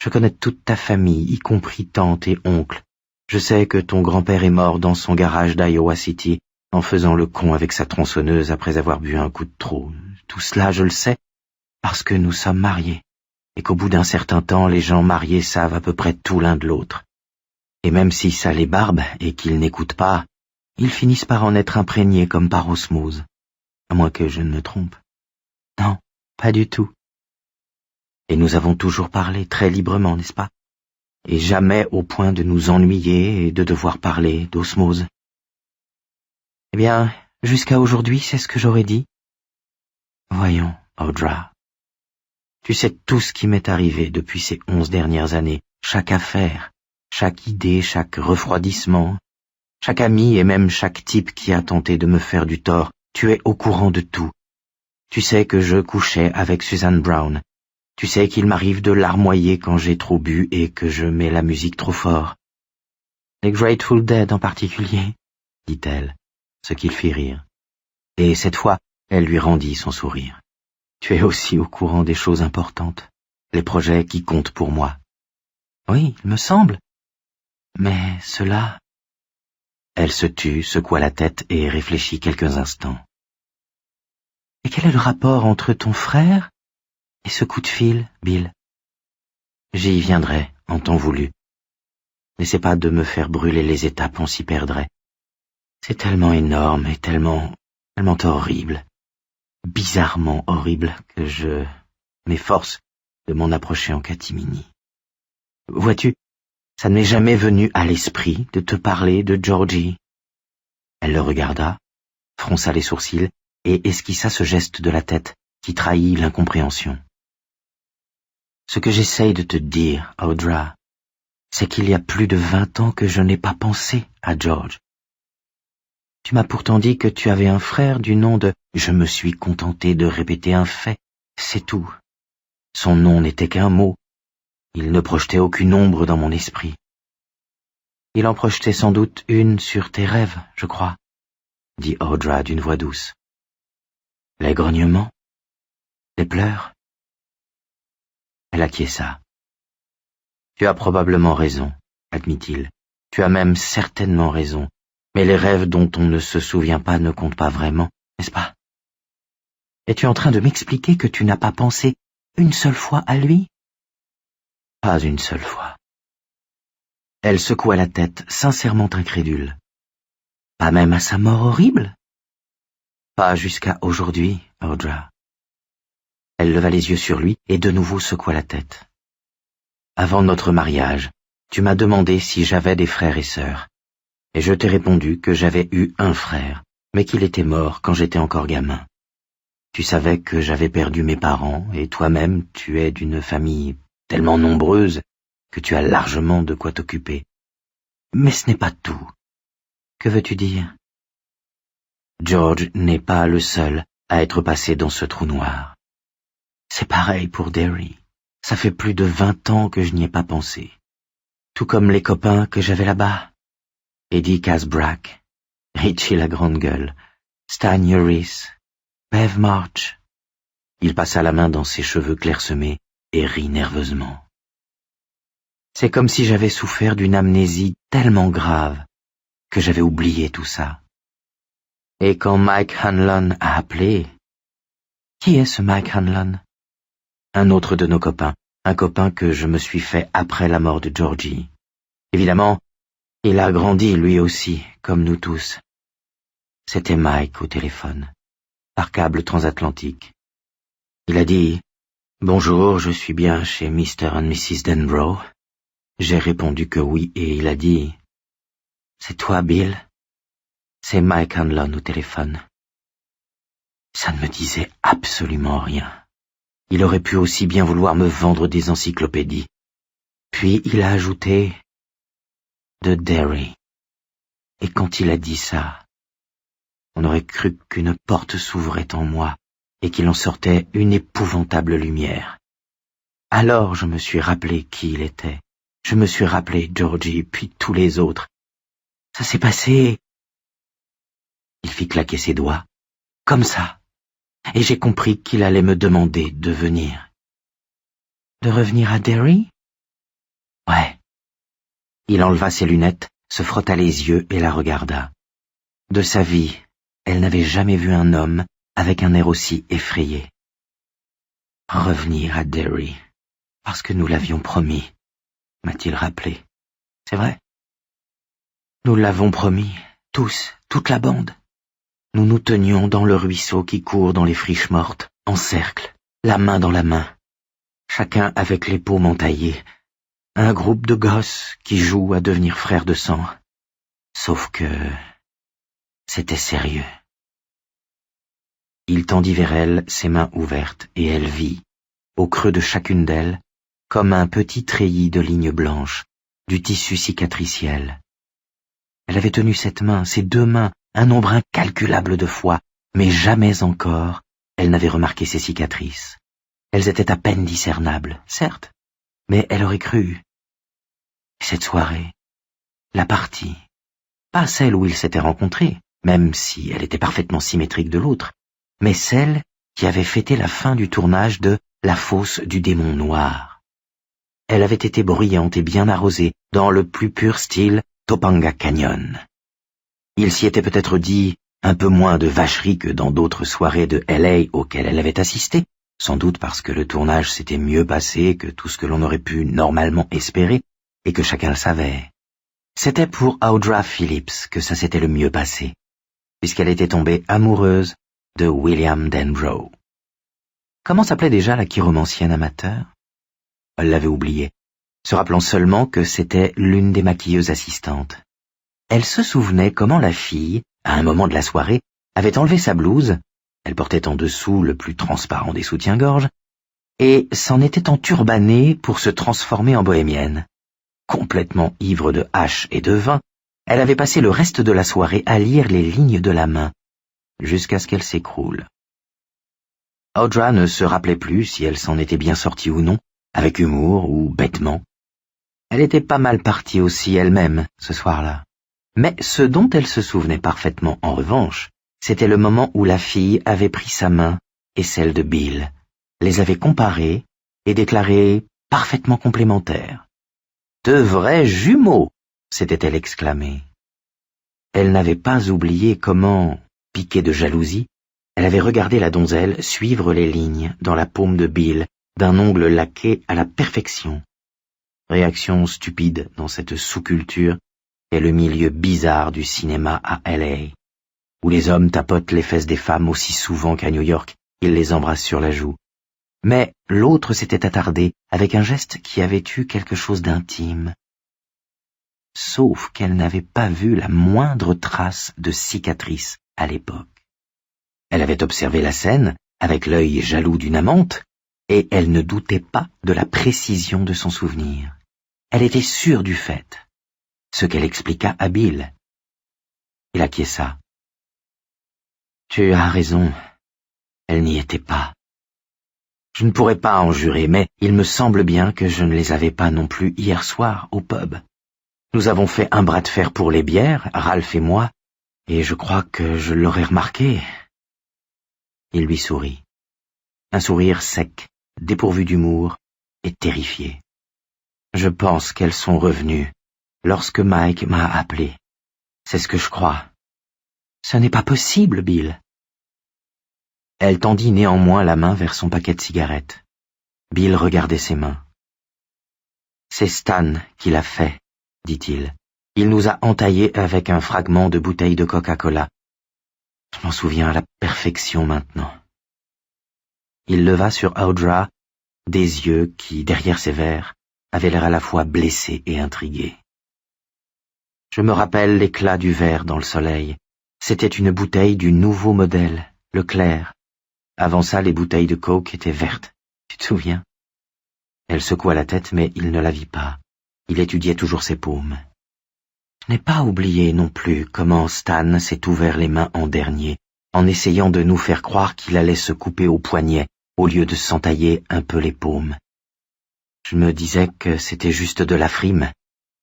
[SPEAKER 2] Je connais toute ta famille, y compris tante et oncle. Je sais que ton grand-père est mort dans son garage d'Iowa City en faisant le con avec sa tronçonneuse après avoir bu un coup de trop. Tout cela, je le sais, parce que nous sommes mariés, et qu'au bout d'un certain temps, les gens mariés savent à peu près tout l'un de l'autre. Et même si ça les barbe et qu'ils n'écoutent pas, ils finissent par en être imprégnés comme par osmose, à moins que je ne me trompe. Non, pas du tout. Et nous avons toujours parlé très librement, n'est-ce pas? Et jamais au point de nous ennuyer et de devoir parler d'osmose. Eh bien, jusqu'à aujourd'hui, c'est ce que j'aurais dit. Voyons, Audra. Tu sais tout ce qui m'est arrivé depuis ces 11 dernières années, chaque affaire, chaque idée, chaque refroidissement, chaque ami et même chaque type qui a tenté de me faire du tort, tu es au courant de tout. Tu sais que je couchais avec Susan Brown. Tu sais qu'il m'arrive de larmoyer quand j'ai trop bu et que je mets la musique trop fort. Les Grateful Dead en particulier, dit-elle, ce qui le fit rire. Et cette fois, elle lui rendit son sourire. Tu es aussi au courant des choses importantes, les projets qui comptent pour moi. Oui, il me semble. Mais cela... Elle se tut, secoua la tête et réfléchit quelques instants. Et quel est le rapport entre ton frère et ce coup de fil, Bill? J'y viendrai, en temps voulu. N'essaie pas de me faire brûler les étapes, on s'y perdrait. C'est tellement énorme et tellement horrible, bizarrement horrible, que je m'efforce de m'en approcher en catimini. Vois-tu, ça ne m'est jamais venu à l'esprit de te parler de Georgie. Elle le regarda, fronça les sourcils et esquissa ce geste de la tête qui trahit l'incompréhension. Ce que j'essaye de te dire, Audra, c'est qu'il y a plus de 20 ans que je n'ai pas pensé à George. Tu m'as pourtant dit que tu avais un frère du nom de... Je me suis contenté de répéter un fait, c'est tout. Son nom n'était qu'un mot. Il ne projetait aucune ombre dans mon esprit. Il en projetait sans doute une sur tes rêves, je crois, dit Audra d'une voix douce. Les grognements? Les pleurs? Elle acquiesça. Tu as probablement raison, admit-il. Tu as même certainement raison. Mais les rêves dont on ne se souvient pas ne comptent pas vraiment, n'est-ce pas? Es-tu en train de m'expliquer que tu n'as pas pensé une seule fois à lui? Pas une seule fois. Elle secoua la tête, sincèrement incrédule. Pas même à sa mort horrible? Pas jusqu'à aujourd'hui, Audra. Elle leva les yeux sur lui et de nouveau secoua la tête. Avant notre mariage, tu m'as demandé si j'avais des frères et sœurs, et je t'ai répondu que j'avais eu un frère, mais qu'il était mort quand j'étais encore gamin. Tu savais que j'avais perdu mes parents, et toi-même, tu es d'une famille tellement nombreuse que tu as largement de quoi t'occuper. Mais ce n'est pas tout. Que veux-tu dire? George n'est pas le seul à être passé dans ce trou noir. C'est pareil pour Derry. Ça fait plus de 20 ans que je n'y ai pas pensé. Tout comme les copains que j'avais là-bas. Eddie Casbrack, Richie la grande gueule, Stan Uris, Bev March. Il passa la main dans ses cheveux clairsemés et rit nerveusement. C'est comme si j'avais souffert d'une amnésie tellement grave que j'avais oublié tout ça. Et quand Mike Hanlon a appelé... Qui est ce Mike Hanlon? Un autre de nos copains, un copain que je me suis fait après la mort de Georgie. Évidemment, il a grandi lui aussi, comme nous tous. C'était Mike au téléphone, par câble transatlantique. Il a dit « Bonjour, je suis bien chez Mr. and Mrs. Denbrough ». J'ai répondu que oui, et il a dit « C'est toi, Bill ?» C'est Mike Hanlon au téléphone. Ça ne me disait absolument rien. Il aurait pu aussi bien vouloir me vendre des encyclopédies. Puis il a ajouté « de Derry ». Et quand il a dit ça, on aurait cru qu'une porte s'ouvrait en moi et qu'il en sortait une épouvantable lumière. Alors je me suis rappelé qui il était. Je me suis rappelé Georgie, puis tous les autres. Ça s'est passé... Il fit claquer ses doigts, comme ça, et j'ai compris qu'il allait me demander de venir. De revenir à Derry? Ouais. Il enleva ses lunettes, se frotta les yeux et la regarda. De sa vie, elle n'avait jamais vu un homme avec un air aussi effrayé. Revenir à Derry, parce que nous l'avions promis, m'a-t-il rappelé. C'est vrai? Nous l'avons promis, tous, toute la bande. Nous nous tenions dans le ruisseau qui court dans les friches mortes, en cercle, la main dans la main, chacun avec les paumes entaillées, un groupe de gosses qui jouent à devenir frères de sang. Sauf que c'était sérieux. Il tendit vers elle ses mains ouvertes et elle vit, au creux de chacune d'elles, comme un petit treillis de lignes blanches, du tissu cicatriciel. Elle avait tenu cette main, ces deux mains, un nombre incalculable de fois, mais jamais encore elle n'avait remarqué ces cicatrices. Elles étaient à peine discernables, certes, mais elle aurait cru. Cette soirée, la partie, pas celle où ils s'étaient rencontrés, même si elle était parfaitement symétrique de l'autre, mais celle qui avait fêté la fin du tournage de La fosse du démon noir. Elle avait été bruyante et bien arrosée, dans le plus pur style Topanga Canyon. Il s'y était peut-être dit un peu moins de vacherie que dans d'autres soirées de LA auxquelles elle avait assisté, sans doute parce que le tournage s'était mieux passé que tout ce que l'on aurait pu normalement espérer, et que chacun le savait. C'était pour Audra Phillips que ça s'était le mieux passé, puisqu'elle était tombée amoureuse de William Denbrough. Comment s'appelait déjà la chiromancienne amateur? Elle l'avait oublié, se rappelant seulement que c'était l'une des maquilleuses assistantes. Elle se souvenait comment la fille, à un moment de la soirée, avait enlevé sa blouse, elle portait en dessous le plus transparent des soutiens-gorge, et s'en était enturbanée pour se transformer en bohémienne. Complètement ivre de hache et de vin, elle avait passé le reste de la soirée à lire les lignes de la main, jusqu'à ce qu'elle s'écroule. Audra ne se rappelait plus si elle s'en était bien sortie ou non, avec humour ou bêtement. Elle était pas mal partie aussi elle-même, ce soir-là. Mais ce dont elle se souvenait parfaitement, en revanche, c'était le moment où la fille avait pris sa main et celle de Bill, les avait comparées et déclarées parfaitement complémentaires. « De vrais jumeaux !» s'était-elle exclamée. Elle n'avait pas oublié comment, piquée de jalousie, elle avait regardé la donzelle suivre les lignes dans la paume de Bill d'un ongle laqué à la perfection. Réaction stupide dans cette sous-culture est le milieu bizarre du cinéma à L.A., où les hommes tapotent les fesses des femmes aussi souvent qu'à New York, ils les embrassent sur la joue. Mais l'autre s'était attardé avec un geste qui avait eu quelque chose d'intime. Sauf qu'elle n'avait pas vu la moindre trace de cicatrice à l'époque. Elle avait observé la scène avec l'œil jaloux d'une amante, et elle ne doutait pas de la précision de son souvenir. Elle était sûre du fait, ce qu'elle expliqua à Bill. Il acquiesça. « Tu as raison, elle n'y était pas. Je ne pourrais pas en jurer, mais il me semble bien que je ne les avais pas non plus hier soir au pub. Nous avons fait un bras de fer pour les bières, Ralph et moi, et je crois que je l'aurais remarqué. » Il lui sourit. Un sourire sec, dépourvu d'humour et terrifié. « Je pense qu'elles sont revenues lorsque Mike m'a appelé. C'est ce que je crois. »« Ce n'est pas possible, Bill. » Elle tendit néanmoins la main vers son paquet de cigarettes. Bill regardait ses mains. « C'est Stan qui l'a fait, » dit-il. « Il nous a entaillés avec un fragment de bouteille de Coca-Cola. Je m'en souviens à la perfection maintenant. » Il leva sur Audra des yeux qui, derrière ses verres, avaient l'air à la fois blessés et intrigués. Je me rappelle l'éclat du verre dans le soleil. C'était une bouteille du nouveau modèle, le clair. Avant ça, les bouteilles de Coke étaient vertes. Tu te souviens? Elle secoua la tête, mais il ne la vit pas. Il étudiait toujours ses paumes. Je n'ai pas oublié non plus comment Stan s'est ouvert les mains en dernier, en essayant de nous faire croire qu'il allait se couper au poignet, au lieu de s'entailler un peu les paumes. Je me disais que c'était juste de la frime,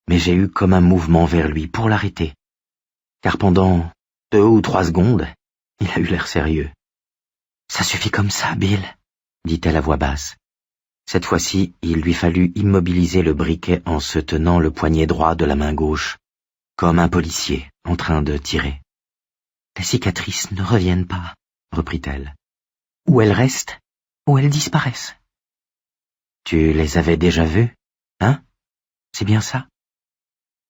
[SPEAKER 2] mais j'ai eu comme un mouvement vers lui pour l'arrêter. Car pendant 2 ou 3 secondes, il a eu l'air sérieux. « Ça suffit comme ça, Bill, » dit-elle à voix basse. Cette fois-ci, il lui fallut immobiliser le briquet en se tenant le poignet droit de la main gauche, comme un policier en train de tirer. « Les cicatrices ne reviennent pas, » reprit-elle. « Ou elles restent, ou elles disparaissent. »« Tu les avais déjà vues, hein? C'est bien ça? »«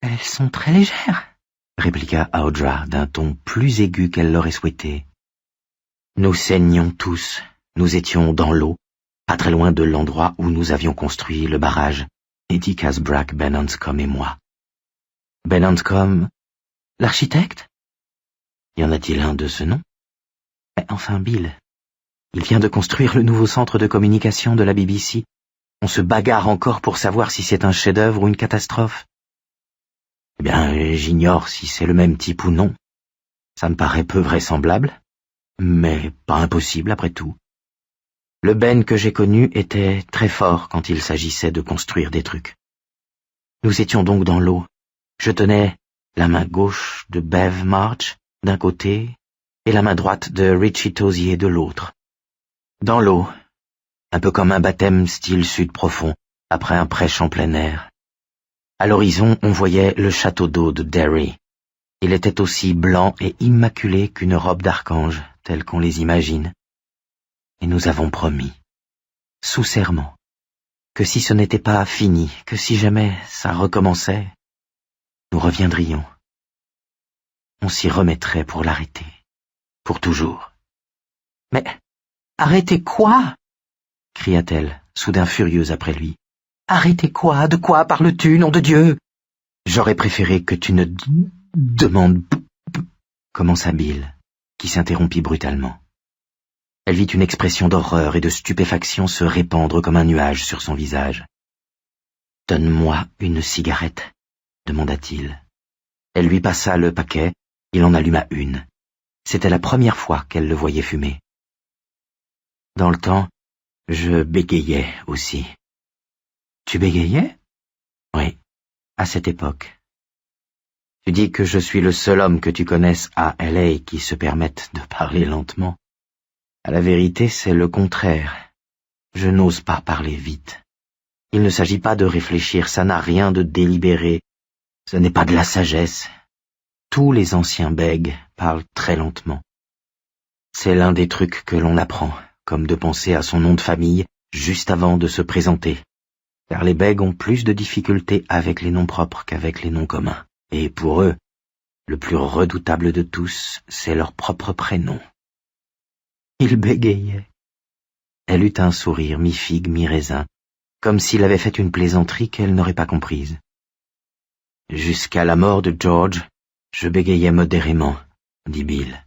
[SPEAKER 2] Elles sont très légères, » répliqua Audra d'un ton plus aigu qu'elle l'aurait souhaité. « Nous saignions tous, nous étions dans l'eau, pas très loin de l'endroit où nous avions construit le barrage, dit Casbrack, Ben Hanscom et moi. »« Ben Hanscom, l'architecte? Y en a-t-il un de ce nom? Mais enfin, Bill, il vient de construire le nouveau centre de communication de la BBC. On se bagarre encore pour savoir si c'est un chef-d'œuvre ou une catastrophe. Eh bien, j'ignore si c'est le même type ou non. Ça me paraît peu vraisemblable, mais pas impossible après tout. Le Ben que j'ai connu était très fort quand il s'agissait de construire des trucs. Nous étions donc dans l'eau. Je tenais la main gauche de Bev March d'un côté et la main droite de Richie Tozier de l'autre. Dans l'eau, un peu comme un baptême style sud profond, après un prêche en plein air. À l'horizon, on voyait le château d'eau de Derry. Il était aussi blanc et immaculé qu'une robe d'archange, telle qu'on les imagine. Et nous avons promis, sous serment, que si ce n'était pas fini, que si jamais ça recommençait, nous reviendrions. On s'y remettrait pour l'arrêter, pour toujours. « Mais arrêtez quoi ?» cria-t-elle, soudain furieuse après lui. « Arrêtez quoi? De quoi parles-tu, nom de Dieu ?»« J'aurais préféré que tu ne demandes... » commença Bill, qui s'interrompit brutalement. Elle vit une expression d'horreur et de stupéfaction se répandre comme un nuage sur son visage. « Donne-moi une cigarette, » demanda-t-il. Elle lui passa le paquet, il en alluma une. C'était la première fois qu'elle le voyait fumer. Dans le temps, je bégayais aussi. « Tu bégayais? » ?»« Oui, à cette époque. Tu dis que je suis le seul homme que tu connaisses à L.A. qui se permette de parler lentement. À la vérité, c'est le contraire. Je n'ose pas parler vite. Il ne s'agit pas de réfléchir, ça n'a rien de délibéré. Ce n'est pas de la sagesse. Tous les anciens bègues parlent très lentement. C'est l'un des trucs que l'on apprend, comme de penser à son nom de famille juste avant de se présenter, car les bègues ont plus de difficultés avec les noms propres qu'avec les noms communs. et pour eux, le plus redoutable de tous, c'est leur propre prénom. Il bégayait. Elle eut un sourire mi-figue, mi-raisin, comme s'il avait fait une plaisanterie qu'elle n'aurait pas comprise. Jusqu'à la mort de George, je bégayais modérément, dit Bill.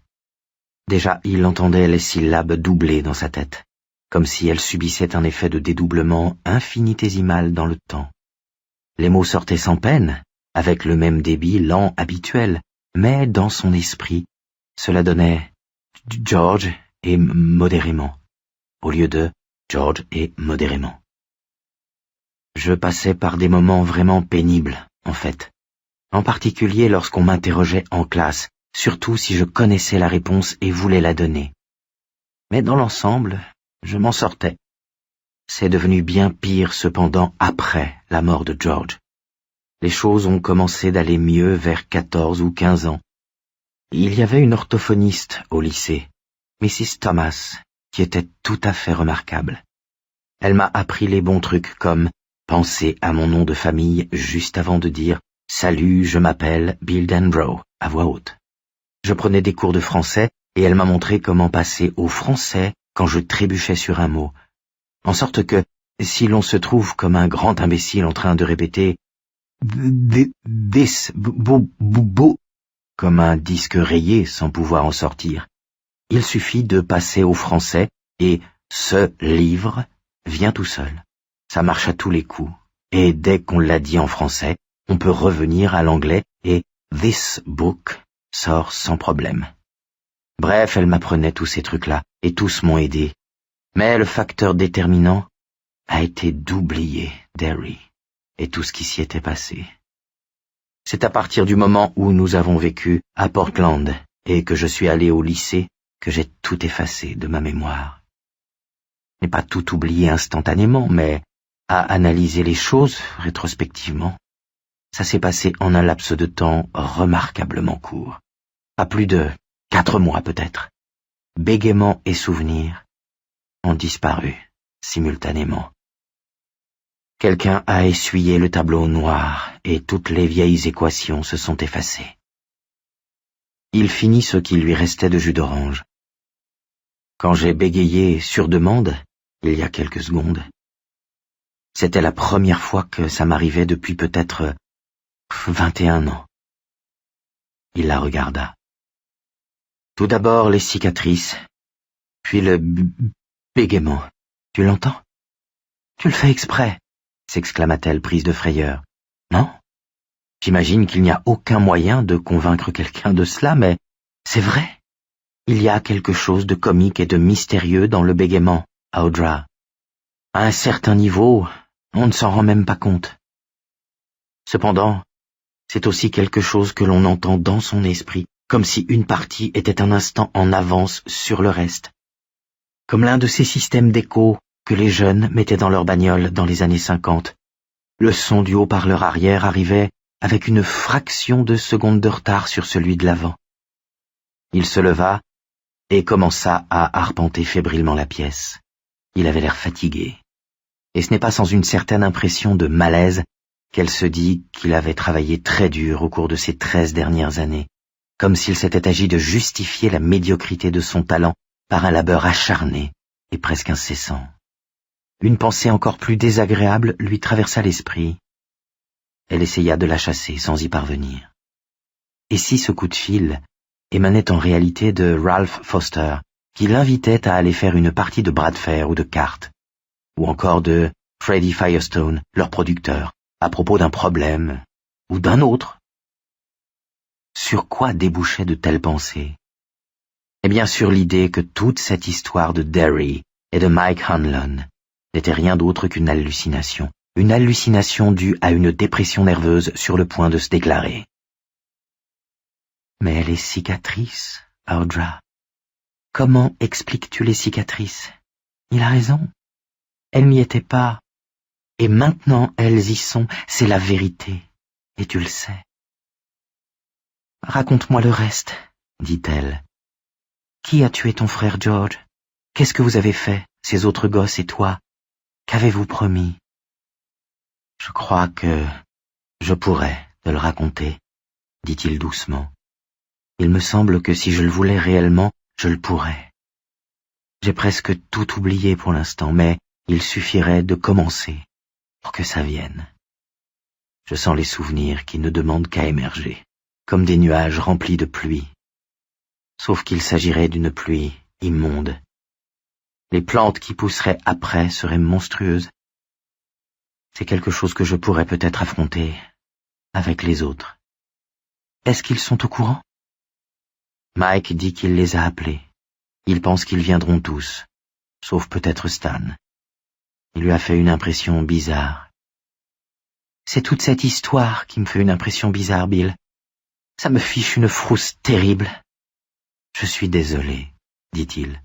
[SPEAKER 2] Déjà, il entendait les syllabes doublées dans sa tête, comme si elle subissait un effet de dédoublement infinitésimal dans le temps. Les mots sortaient sans peine, avec le même débit lent habituel, mais dans son esprit, cela donnait George et modérément, au lieu de George et modérément. Je passais par des moments vraiment pénibles, en fait, en particulier lorsqu'on m'interrogeait en classe, surtout si je connaissais la réponse et voulais la donner. Mais dans l'ensemble, je m'en sortais. C'est devenu bien pire cependant après la mort de George. Les choses ont commencé d'aller mieux vers 14 ou 15 ans. Il y avait une orthophoniste au lycée, Mrs. Thomas, qui était tout à fait remarquable. Elle m'a appris les bons trucs comme penser à mon nom de famille juste avant de dire « Salut, je m'appelle Bill Denbrough » à voix haute. Je prenais des cours de français et elle m'a montré comment passer au français quand je trébuchais sur un mot. En sorte que, si l'on se trouve comme un grand imbécile en train de répéter this, comme un disque rayé sans pouvoir en sortir, il suffit de passer au français et ce livre vient tout seul. Ça marche à tous les coups. Et dès qu'on l'a dit en français, on peut revenir à l'anglais et this book sort sans problème. Bref, elle m'apprenait tous ces trucs-là et tous m'ont aidé. Mais le facteur déterminant a été d'oublier Derry et tout ce qui s'y était passé. C'est à partir du moment où nous avons vécu à Portland et que je suis allé au lycée que j'ai tout effacé de ma mémoire. Je n'ai pas tout oublié instantanément, mais à analyser les choses rétrospectivement, ça s'est passé en un laps de temps remarquablement court. Pas plus de 4 mois peut-être. Bégaiement et souvenirs ont disparu simultanément. Quelqu'un a essuyé le tableau noir et toutes les vieilles équations se sont effacées. Il finit ce qui lui restait de jus d'orange. Quand j'ai bégayé sur demande, il y a quelques secondes, c'était la première fois que ça m'arrivait depuis peut-être 21 ans. Il la regarda. Tout d'abord les cicatrices, puis le bégaiement. Tu l'entends? Tu le fais exprès, s'exclama-t-elle prise de frayeur. Non? J'imagine qu'il n'y a aucun moyen de convaincre quelqu'un de cela, mais c'est vrai. Il y a quelque chose de comique et de mystérieux dans le bégaiement, Audra. À un certain niveau, on ne s'en rend même pas compte. Cependant, c'est aussi quelque chose que l'on entend dans son esprit, comme si une partie était un instant en avance sur le reste. Comme l'un de ces systèmes d'écho que les jeunes mettaient dans leur bagnole dans les années 50. Le son du haut-parleur arrière arrivait avec une fraction de seconde de retard sur celui de l'avant. Il se leva et commença à arpenter fébrilement la pièce. Il avait l'air fatigué. Et ce n'est pas sans une certaine impression de malaise qu'elle se dit qu'il avait travaillé très dur au cours de ces 13 dernières années, comme s'il s'était agi de justifier la médiocrité de son talent par un labeur acharné et presque incessant. Une pensée encore plus désagréable lui traversa l'esprit. Elle essaya de la chasser sans y parvenir. Et si ce coup de fil émanait en réalité de Ralph Foster, qui l'invitait à aller faire une partie de bras de fer ou de cartes, ou encore de Freddie Firestone, leur producteur, à propos d'un problème, ou d'un autre. Sur quoi débouchaient de telles pensées? Eh bien sur l'idée que toute cette histoire de Derry et de Mike Hanlon n'était rien d'autre qu'une hallucination due à une dépression nerveuse sur le point de se déclarer. Mais les cicatrices, Audra, comment expliques-tu les cicatrices? Il a raison. Elles n'y étaient pas. Et maintenant elles y sont, c'est la vérité, et tu le sais. Raconte-moi le reste, dit-elle. Qui a tué ton frère George? Qu'est-ce que vous avez fait, ces autres gosses et toi? Qu'avez-vous promis? Je crois que je pourrais te le raconter, dit-il doucement. Il me semble que si je le voulais réellement, je le pourrais. J'ai presque tout oublié pour l'instant, mais il suffirait de commencer pour que ça vienne. Je sens les souvenirs qui ne demandent qu'à émerger, comme des nuages remplis de pluie. Sauf qu'il s'agirait d'une pluie immonde. Les plantes qui pousseraient après seraient monstrueuses. C'est quelque chose que je pourrais peut-être affronter avec les autres. Est-ce qu'ils sont au courant? Mike dit qu'il les a appelés. Il pense qu'ils viendront tous, sauf peut-être Stan. Il lui a fait une impression bizarre. C'est toute cette histoire qui me fait une impression bizarre, Bill. Ça me fiche une frousse terrible. Je suis désolé, dit-il.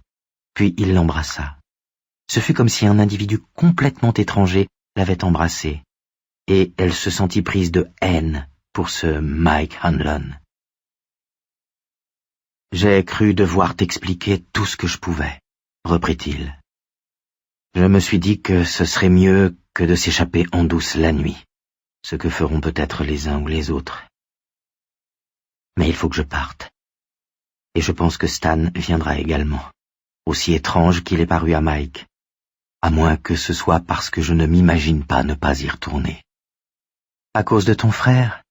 [SPEAKER 2] Puis il l'embrassa. Ce fut comme si un individu complètement étranger l'avait embrassée, et elle se sentit prise de haine pour ce Mike Hanlon. J'ai cru devoir t'expliquer tout ce que je pouvais, reprit-il. Je me suis dit que ce serait mieux que de s'échapper en douce la nuit, ce que feront peut-être les uns ou les autres. Mais il faut que je parte. Et je pense que Stan viendra également, aussi étrange qu'il est paru à Mike, à moins que ce soit parce que je ne m'imagine pas ne pas y retourner. À cause de ton frère?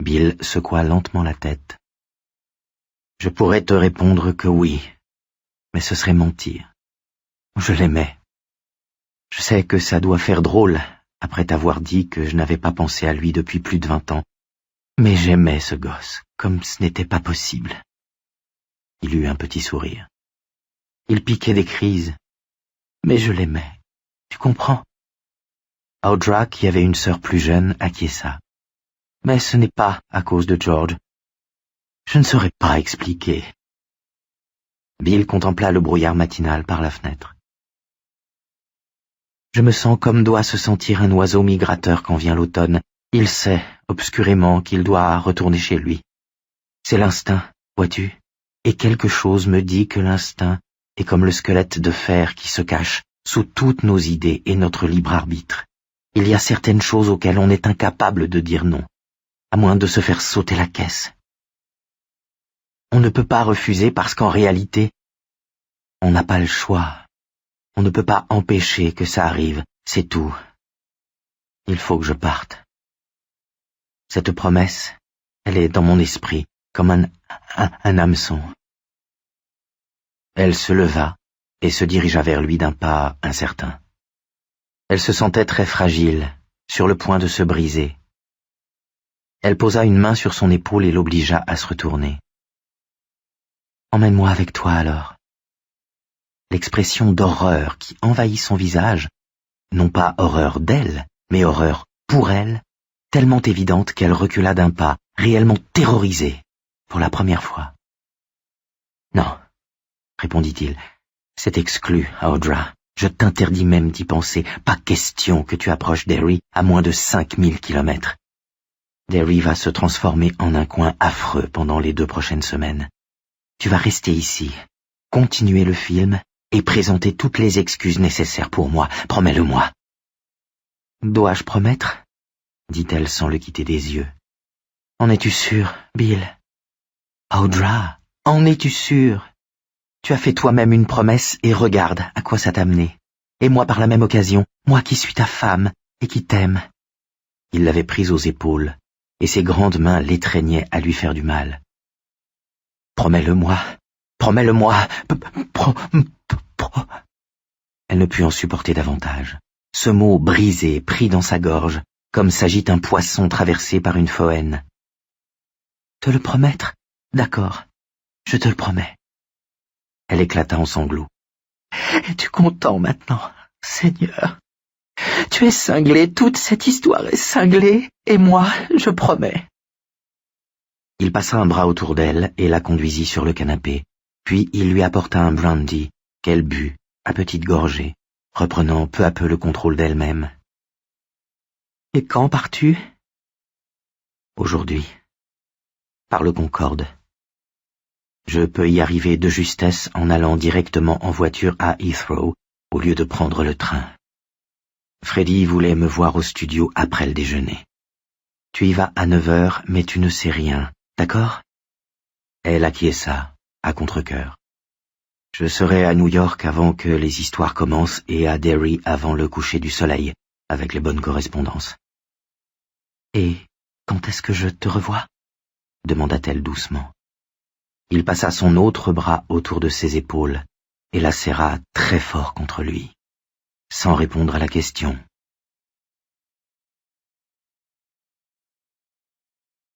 [SPEAKER 2] Bill secoua lentement la tête. Je pourrais te répondre que oui, mais ce serait mentir. Je l'aimais. Je sais que ça doit faire drôle, après t'avoir dit que je n'avais pas pensé à lui depuis plus de 20 ans, mais j'aimais ce gosse, comme ce n'était pas possible. Il eut un petit sourire. Il piquait des crises, mais je l'aimais. Tu comprends? Audra, qui avait une sœur plus jeune, acquiesça. Mais ce n'est pas à cause de George. Je ne saurais pas expliquer. Bill contempla le brouillard matinal par la fenêtre. Je me sens comme doit se sentir un oiseau migrateur quand vient l'automne. Il sait, obscurément, qu'il doit retourner chez lui. C'est l'instinct, vois-tu, et quelque chose me dit que l'instinct est comme le squelette de fer qui se cache sous toutes nos idées et notre libre arbitre. Il y a certaines choses auxquelles on est incapable de dire non, à moins de se faire sauter la caisse. On ne peut pas refuser parce qu'en réalité, on n'a pas le choix. On ne peut pas empêcher que ça arrive, c'est tout. Il faut que je parte. Cette promesse, elle est dans mon esprit, comme un hameçon. Elle se leva et se dirigea vers lui d'un pas incertain. Elle se sentait très fragile, sur le point de se briser. Elle posa une main sur son épaule et l'obligea à se retourner. Emmène-moi avec toi alors. L'expression d'horreur qui envahit son visage, non pas horreur d'elle, mais horreur pour elle, tellement évidente qu'elle recula d'un pas, réellement terrorisée, pour la première fois. Non, répondit-il, c'est exclu, Audra. Je t'interdis même d'y penser. Pas question que tu approches Derry à moins de 5000 kilomètres. Derry va se transformer en un coin affreux pendant les 2 prochaines semaines. Tu vas rester ici, continuer le film et présenter toutes les excuses nécessaires pour moi. Promets-le-moi. Dois-je promettre? dit-elle sans le quitter des yeux. En es-tu sûr, Bill? Audra, en es-tu sûr? Tu as fait toi-même une promesse et regarde à quoi ça t'a mené. Et moi par la même occasion, moi qui suis ta femme et qui t'aime. Il l'avait prise aux épaules, et ses grandes mains l'étreignaient à lui faire du mal. Promets-le-moi, promets-le-moi, Elle ne put en supporter davantage. Ce mot brisé, pris dans sa gorge, comme s'agite un poisson traversé par une phoène. Te le promettre? D'accord, je te le promets. Elle éclata en sanglots. Es-tu content maintenant, Seigneur? Tu es cinglé, toute cette histoire est cinglée, et moi, je promets. Il passa un bras autour d'elle et la conduisit sur le canapé, puis il lui apporta un brandy qu'elle but à petites gorgées, reprenant peu à peu le contrôle d'elle-même. Et quand pars-tu? Aujourd'hui, par le Concorde. Je peux y arriver de justesse en allant directement en voiture à Heathrow, au lieu de prendre le train. Freddy voulait me voir au studio après le déjeuner. Tu y vas à 9h, mais tu ne sais rien, d'accord? Elle acquiesça, à contre-cœur. Je serai à New York avant que les histoires commencent et à Derry avant le coucher du soleil, avec les bonnes correspondances. Et quand est-ce que je te revois? Demanda-t-elle doucement. Il passa son autre bras autour de ses épaules et la serra très fort contre lui, sans répondre à la question.